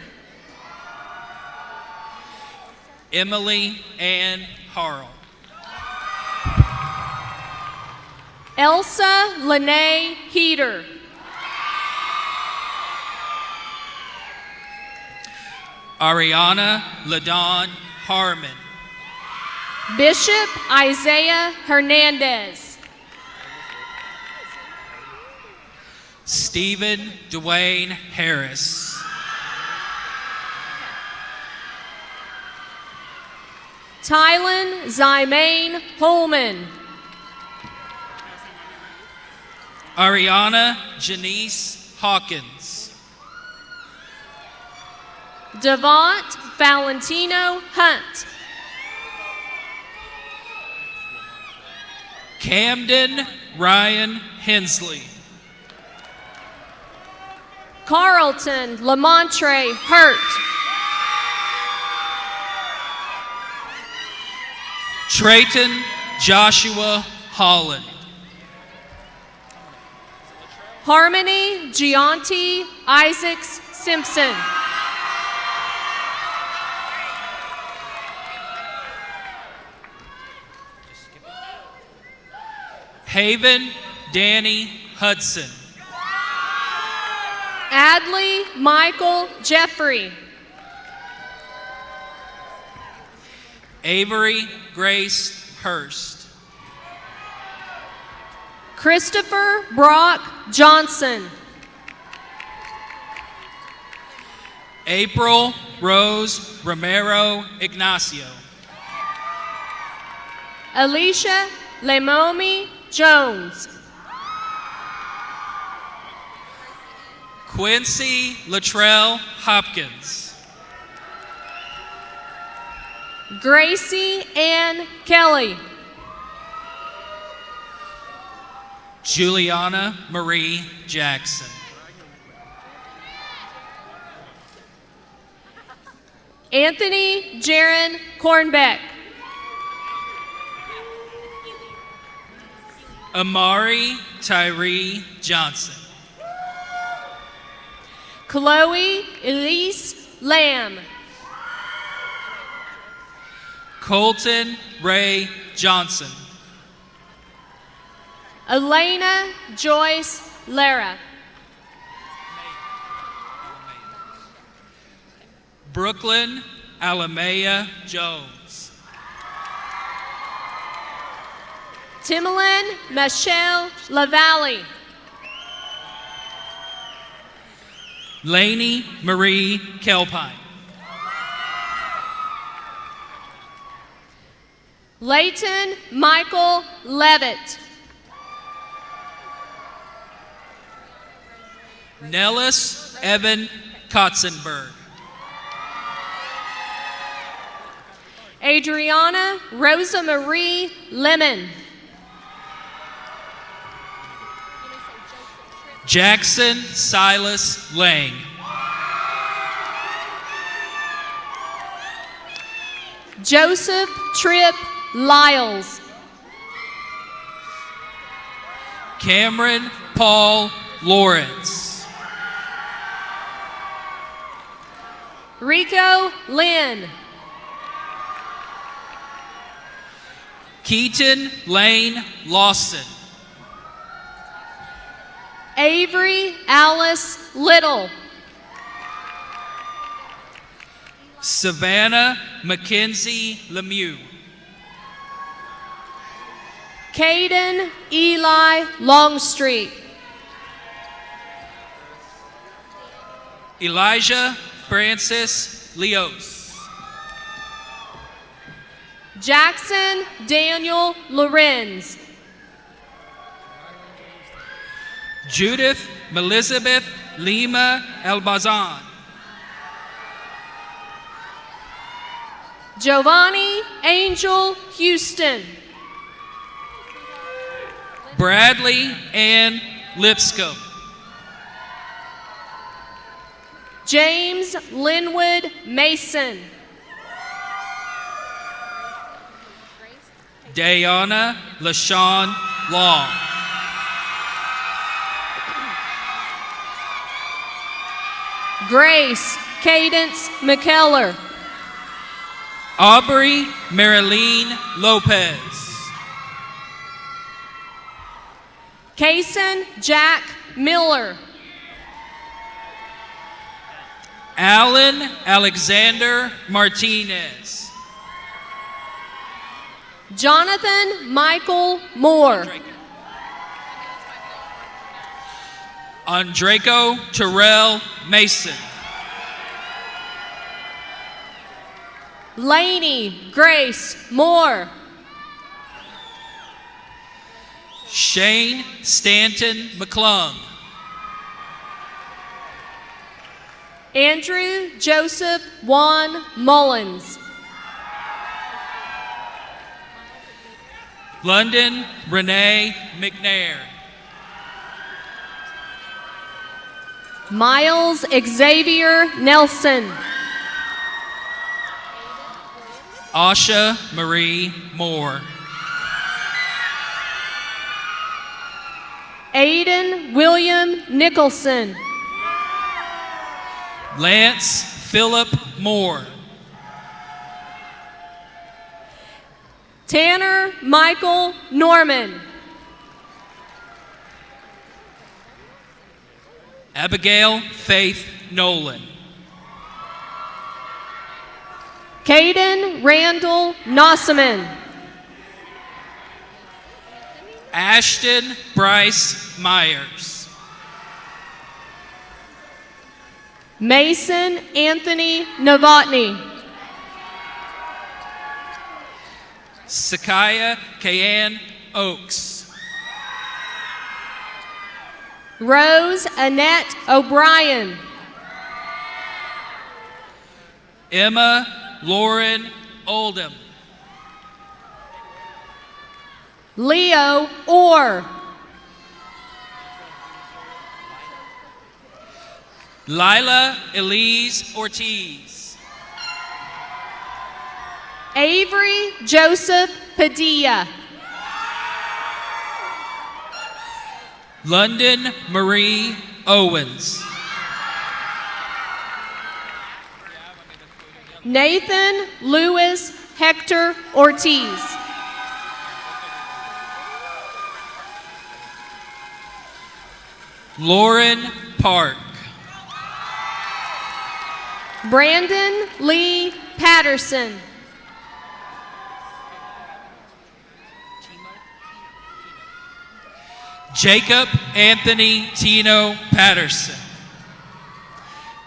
[SPEAKER 10] Emily Ann Harrell.
[SPEAKER 9] Elsa Lene Heater.
[SPEAKER 10] Ariana Ladon Harmon.
[SPEAKER 9] Bishop Isaiah Hernandez.
[SPEAKER 10] Stephen Dwayne Harris.
[SPEAKER 9] Tylen Zymaine Holman.
[SPEAKER 10] Ariana Janice Hawkins.
[SPEAKER 9] Devont Valentino Hunt.
[SPEAKER 10] Camden Ryan Hensley.
[SPEAKER 9] Carlton Lamontre Hurt.
[SPEAKER 10] Trayton Joshua Holland.
[SPEAKER 9] Harmony Gianti Isaacs Simpson.
[SPEAKER 10] Haven Danny Hudson.
[SPEAKER 9] Adley Michael Jeffrey.
[SPEAKER 10] Avery Grace Hurst.
[SPEAKER 9] Christopher Brock Johnson.
[SPEAKER 10] April Rose Romero Ignacio.
[SPEAKER 9] Alicia Lemomi Jones.
[SPEAKER 10] Quincy Latrell Hopkins.
[SPEAKER 9] Gracie Ann Kelly.
[SPEAKER 10] Juliana Marie Jackson.
[SPEAKER 9] Anthony Jaron Cornbeck.
[SPEAKER 10] Amari Tyree Johnson.
[SPEAKER 9] Chloe Elise Lamb.
[SPEAKER 10] Colton Ray Johnson.
[SPEAKER 9] Elena Joyce Lara.
[SPEAKER 10] Brooklyn Alamea Jones.
[SPEAKER 9] Timolyn Michelle LaValle.
[SPEAKER 10] Lainey Marie Kelpine.
[SPEAKER 9] Leighton Michael Levitt.
[SPEAKER 10] Nellis Evan Kotzenberg.
[SPEAKER 9] Adriana Rosa Marie Lemon.
[SPEAKER 10] Jackson Silas Lang.
[SPEAKER 9] Joseph Tripp Lyles.
[SPEAKER 10] Cameron Paul Lawrence.
[SPEAKER 9] Rico Lynn.
[SPEAKER 10] Keaton Lane Lawson.
[SPEAKER 9] Avery Alice Little.
[SPEAKER 10] Savannah Mackenzie Lemieux.
[SPEAKER 9] Caden Eli Longstreet.
[SPEAKER 10] Elijah Francis Leos.
[SPEAKER 9] Jackson Daniel Lorenz.
[SPEAKER 10] Judith Elizabeth Lima Elbazan.
[SPEAKER 9] Giovanni Angel Houston.
[SPEAKER 10] Bradley Ann Lipscomb.
[SPEAKER 9] James Linwood Mason.
[SPEAKER 10] Dayana LaShawn Long.
[SPEAKER 9] Grace Cadence McKellar.
[SPEAKER 10] Aubrey Marilyn Lopez.
[SPEAKER 9] Kason Jack Miller.
[SPEAKER 10] Alan Alexander Martinez.
[SPEAKER 9] Jonathan Michael Moore.
[SPEAKER 10] Andreco Terrell Mason.
[SPEAKER 9] Lainey Grace Moore.
[SPEAKER 10] Shane Stanton McClung.
[SPEAKER 9] Andrew Joseph Juan Mullins.
[SPEAKER 10] London Renee McNair.
[SPEAKER 9] Miles Xavier Nelson.
[SPEAKER 10] Asha Marie Moore.
[SPEAKER 9] Aiden William Nicholson.
[SPEAKER 10] Lance Phillip Moore.
[SPEAKER 9] Tanner Michael Norman.
[SPEAKER 10] Abigail Faith Nolan.
[SPEAKER 9] Caden Randall Nossaman.
[SPEAKER 10] Ashton Bryce Myers.
[SPEAKER 9] Mason Anthony Novotny.
[SPEAKER 10] Sakaya Kayan Oaks.
[SPEAKER 9] Rose Annette O'Brien.
[SPEAKER 10] Emma Lauren Oldham.
[SPEAKER 9] Leo Orr.
[SPEAKER 10] Lila Elise Ortiz.
[SPEAKER 9] Avery Joseph Padilla.
[SPEAKER 10] London Marie Owens.
[SPEAKER 9] Nathan Lewis Hector Ortiz.
[SPEAKER 10] Lauren Park.
[SPEAKER 9] Brandon Lee Patterson.
[SPEAKER 10] Jacob Anthony Tino Patterson.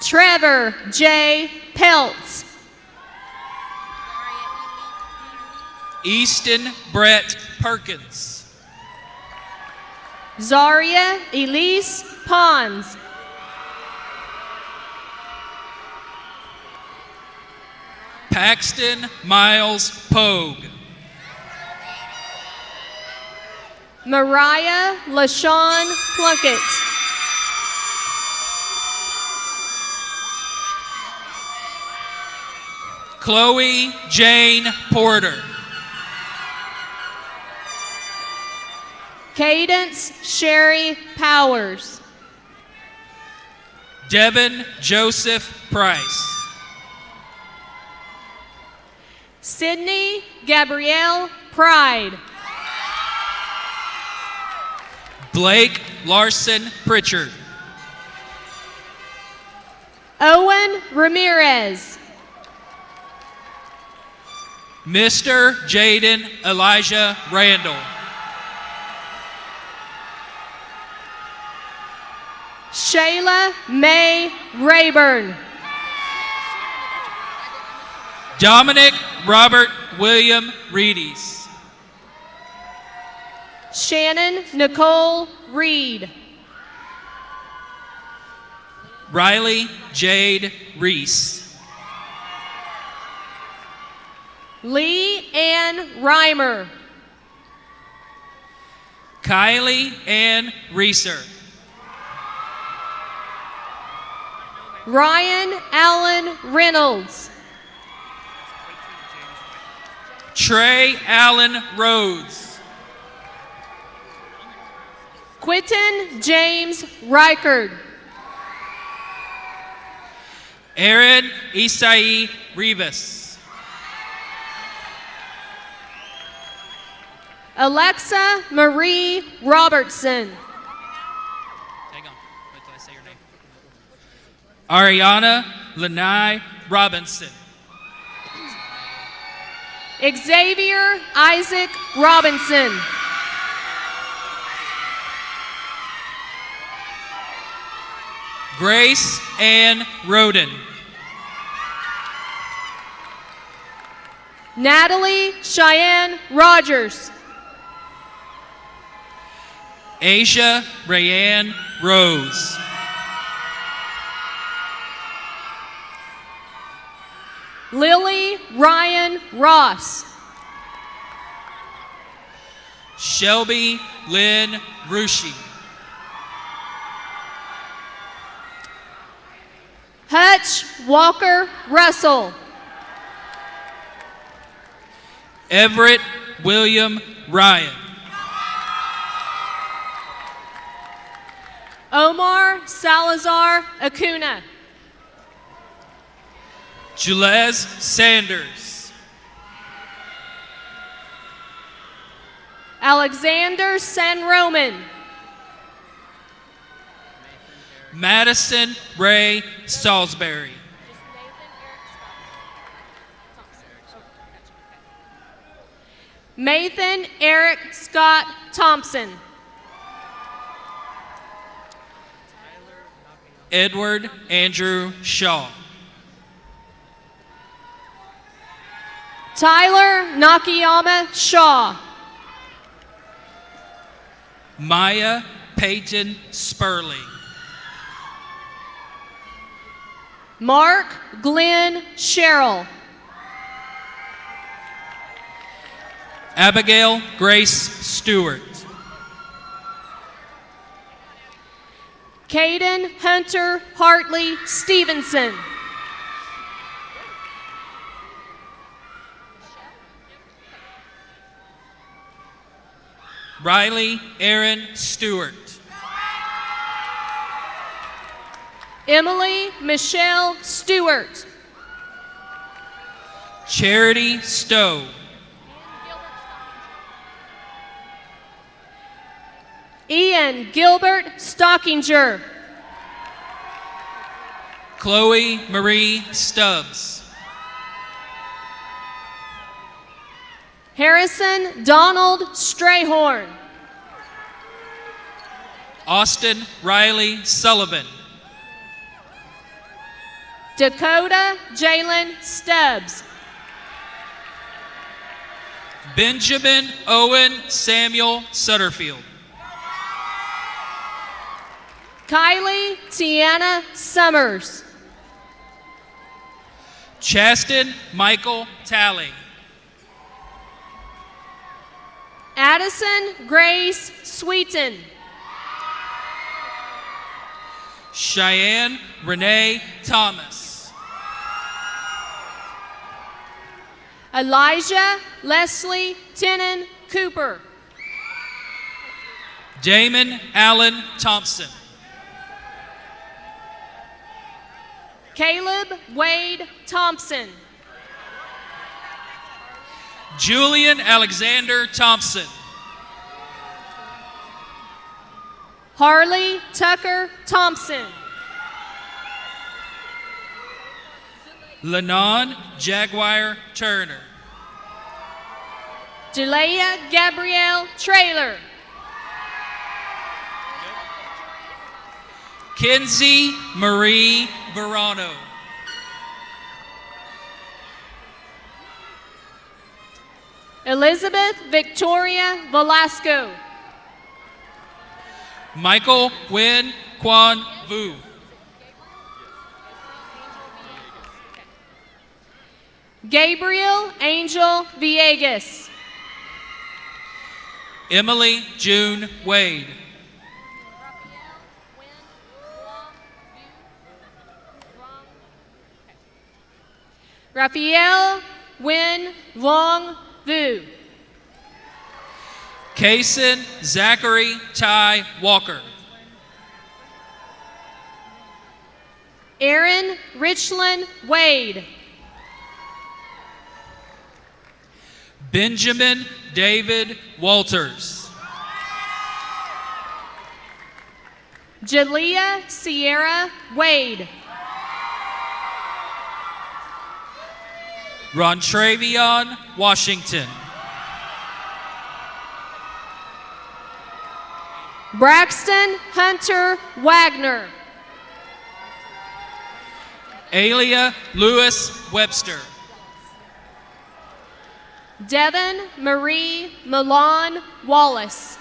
[SPEAKER 9] Trevor J. Peltz.
[SPEAKER 10] Easton Brett Perkins.
[SPEAKER 9] Zaria Elise Pons.
[SPEAKER 10] Paxton Miles Pogue.
[SPEAKER 9] Mariah LaShawn Plunkett.
[SPEAKER 10] Chloe Jane Porter.
[SPEAKER 9] Cadence Sherry Powers.
[SPEAKER 10] Devin Joseph Price.
[SPEAKER 9] Sydney Gabrielle Pride.
[SPEAKER 10] Blake Larson Pritchard.
[SPEAKER 9] Owen Ramirez.
[SPEAKER 10] Mr. Jaden Elijah Randall.
[SPEAKER 9] Shayla May Rayburn.
[SPEAKER 10] Dominic Robert William Reedies.
[SPEAKER 9] Shannon Nicole Reed.
[SPEAKER 10] Riley Jade Reese.
[SPEAKER 9] Lee Ann Reimer.
[SPEAKER 10] Kylie Ann Reeser.
[SPEAKER 9] Ryan Allen Reynolds.
[SPEAKER 10] Trey Allen Rhodes.
[SPEAKER 9] Quentin James Reichard.
[SPEAKER 10] Aaron Isai Rivas.
[SPEAKER 9] Alexa Marie Robertson.
[SPEAKER 10] Hang on, wait till I say your name. Ariana Lanai Robinson.
[SPEAKER 9] Xavier Isaac Robinson.
[SPEAKER 10] Grace Ann Roden.
[SPEAKER 9] Natalie Cheyenne Rogers.
[SPEAKER 10] Asia Rayanne Rose.
[SPEAKER 9] Lily Ryan Ross.
[SPEAKER 10] Shelby Lynn Rushi.
[SPEAKER 9] Hutch Walker Russell.
[SPEAKER 10] Everett William Ryan.
[SPEAKER 9] Omar Salazar Acuna.
[SPEAKER 10] Julez Sanders.
[SPEAKER 9] Alexander San Roman.
[SPEAKER 10] Madison Ray Salisbury.
[SPEAKER 9] Nathan Eric Scott Thompson.
[SPEAKER 10] Edward Andrew Shaw.
[SPEAKER 9] Tyler Nakayama Shaw.
[SPEAKER 10] Maya Peyton Spurley.
[SPEAKER 9] Mark Glenn Sherrill.
[SPEAKER 10] Abigail Grace Stewart.
[SPEAKER 9] Caden Hunter Hartley Stevenson.
[SPEAKER 10] Riley Aaron Stewart.
[SPEAKER 9] Emily Michelle Stewart.
[SPEAKER 10] Charity Stowe.
[SPEAKER 9] Ian Gilbert Stockinger.
[SPEAKER 10] Chloe Marie Stubbs.
[SPEAKER 9] Harrison Donald Strayhorn.
[SPEAKER 10] Austin Riley Sullivan.
[SPEAKER 9] Dakota Jalen Stubbs.
[SPEAKER 10] Benjamin Owen Samuel Sutterfield.
[SPEAKER 9] Kylie Tiana Summers.
[SPEAKER 10] Chaston Michael Talley.
[SPEAKER 9] Addison Grace Sweeten.
[SPEAKER 10] Cheyenne Renee Thomas.
[SPEAKER 9] Elijah Leslie Tenon Cooper.
[SPEAKER 10] Damon Allen Thompson.
[SPEAKER 9] Caleb Wade Thompson.
[SPEAKER 10] Julian Alexander Thompson.
[SPEAKER 9] Harley Tucker Thompson.
[SPEAKER 10] Lennon Jaguar Turner.
[SPEAKER 9] Jalea Gabrielle Trailer.
[SPEAKER 10] Kenzie Marie Verano.
[SPEAKER 9] Elizabeth Victoria Velasco.
[SPEAKER 10] Michael Nguyen Quan Vu.
[SPEAKER 9] Gabriel Angel Villegas.
[SPEAKER 10] Emily June Wade.
[SPEAKER 9] Raphael Win Long Vu.
[SPEAKER 10] Kason Zachary Ty Walker.
[SPEAKER 9] Aaron Richland Wade.
[SPEAKER 10] Benjamin David Walters.
[SPEAKER 9] Jalea Sierra Wade.
[SPEAKER 10] Rontravion Washington.
[SPEAKER 9] Braxton Hunter Wagner.
[SPEAKER 10] Alia Lewis Webster.
[SPEAKER 9] Devin Marie Milan Wallace.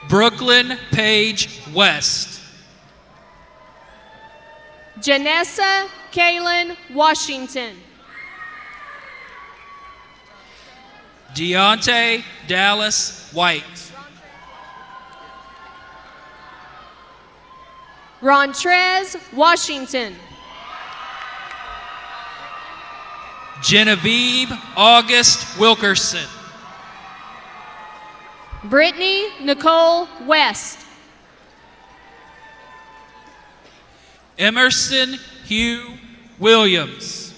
[SPEAKER 10] Brooklyn Page West.
[SPEAKER 9] Janessa Kaylin Washington.
[SPEAKER 10] Deontay Dallas White.
[SPEAKER 9] Rontrez Washington.
[SPEAKER 10] Genevieve August Wilkerson.
[SPEAKER 9] Brittany Nicole West.
[SPEAKER 10] Emerson Hugh Williams.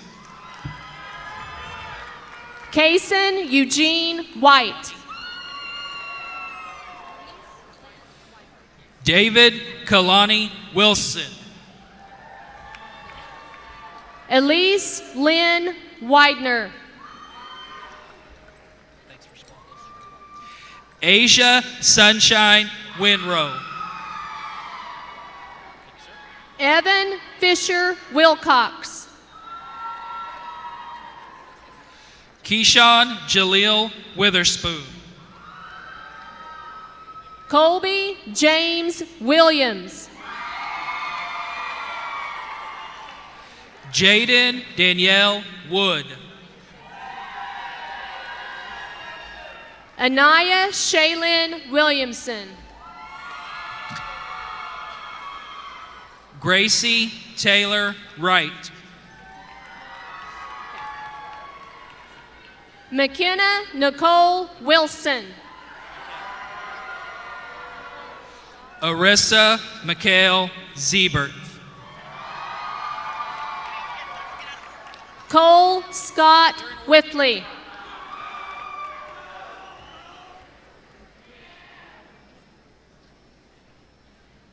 [SPEAKER 9] Kason Eugene White.
[SPEAKER 10] David Kalani Wilson.
[SPEAKER 9] Elise Lynn Widener.
[SPEAKER 10] Asia Sunshine Winrow.
[SPEAKER 9] Evan Fisher Wilcox.
[SPEAKER 10] Keyshawn Jaleel Witherspoon.
[SPEAKER 9] Colby James Williams.
[SPEAKER 10] Jaden Danielle Wood.
[SPEAKER 9] Anaya Shaylin Williamson.
[SPEAKER 10] Gracie Taylor Wright.
[SPEAKER 9] McKenna Nicole Wilson.
[SPEAKER 10] Arissa Mikhail Ziebert.
[SPEAKER 9] Cole Scott Whiffley.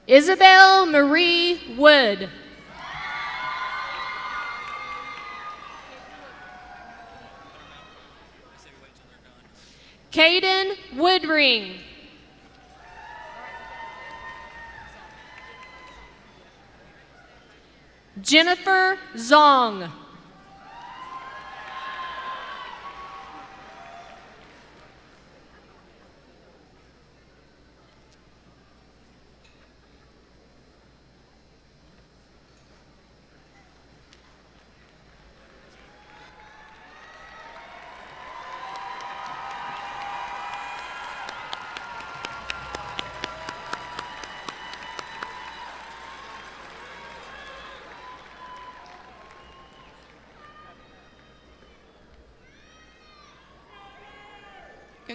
[SPEAKER 9] Isabel Marie Wood. Caden Woodring. Jennifer Zong.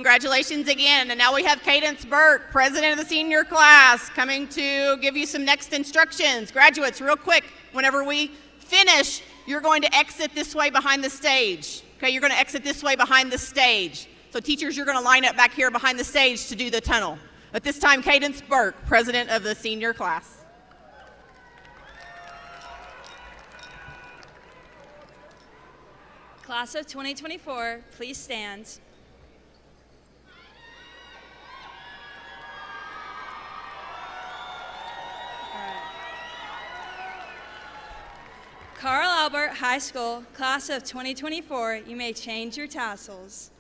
[SPEAKER 1] Congratulations again. And now we have Cadence Burke, president of the senior class, coming to give you some next instructions. Graduates, real quick, whenever we finish, you're going to exit this way behind the stage. Okay, you're going to exit this way behind the stage. So teachers, you're going to line up back here behind the stage to do the tunnel. At this time, Cadence Burke, president of the senior class.
[SPEAKER 5] Class of 2024, please stand. Carl Albert High School, class of 2024, you may change your tassels.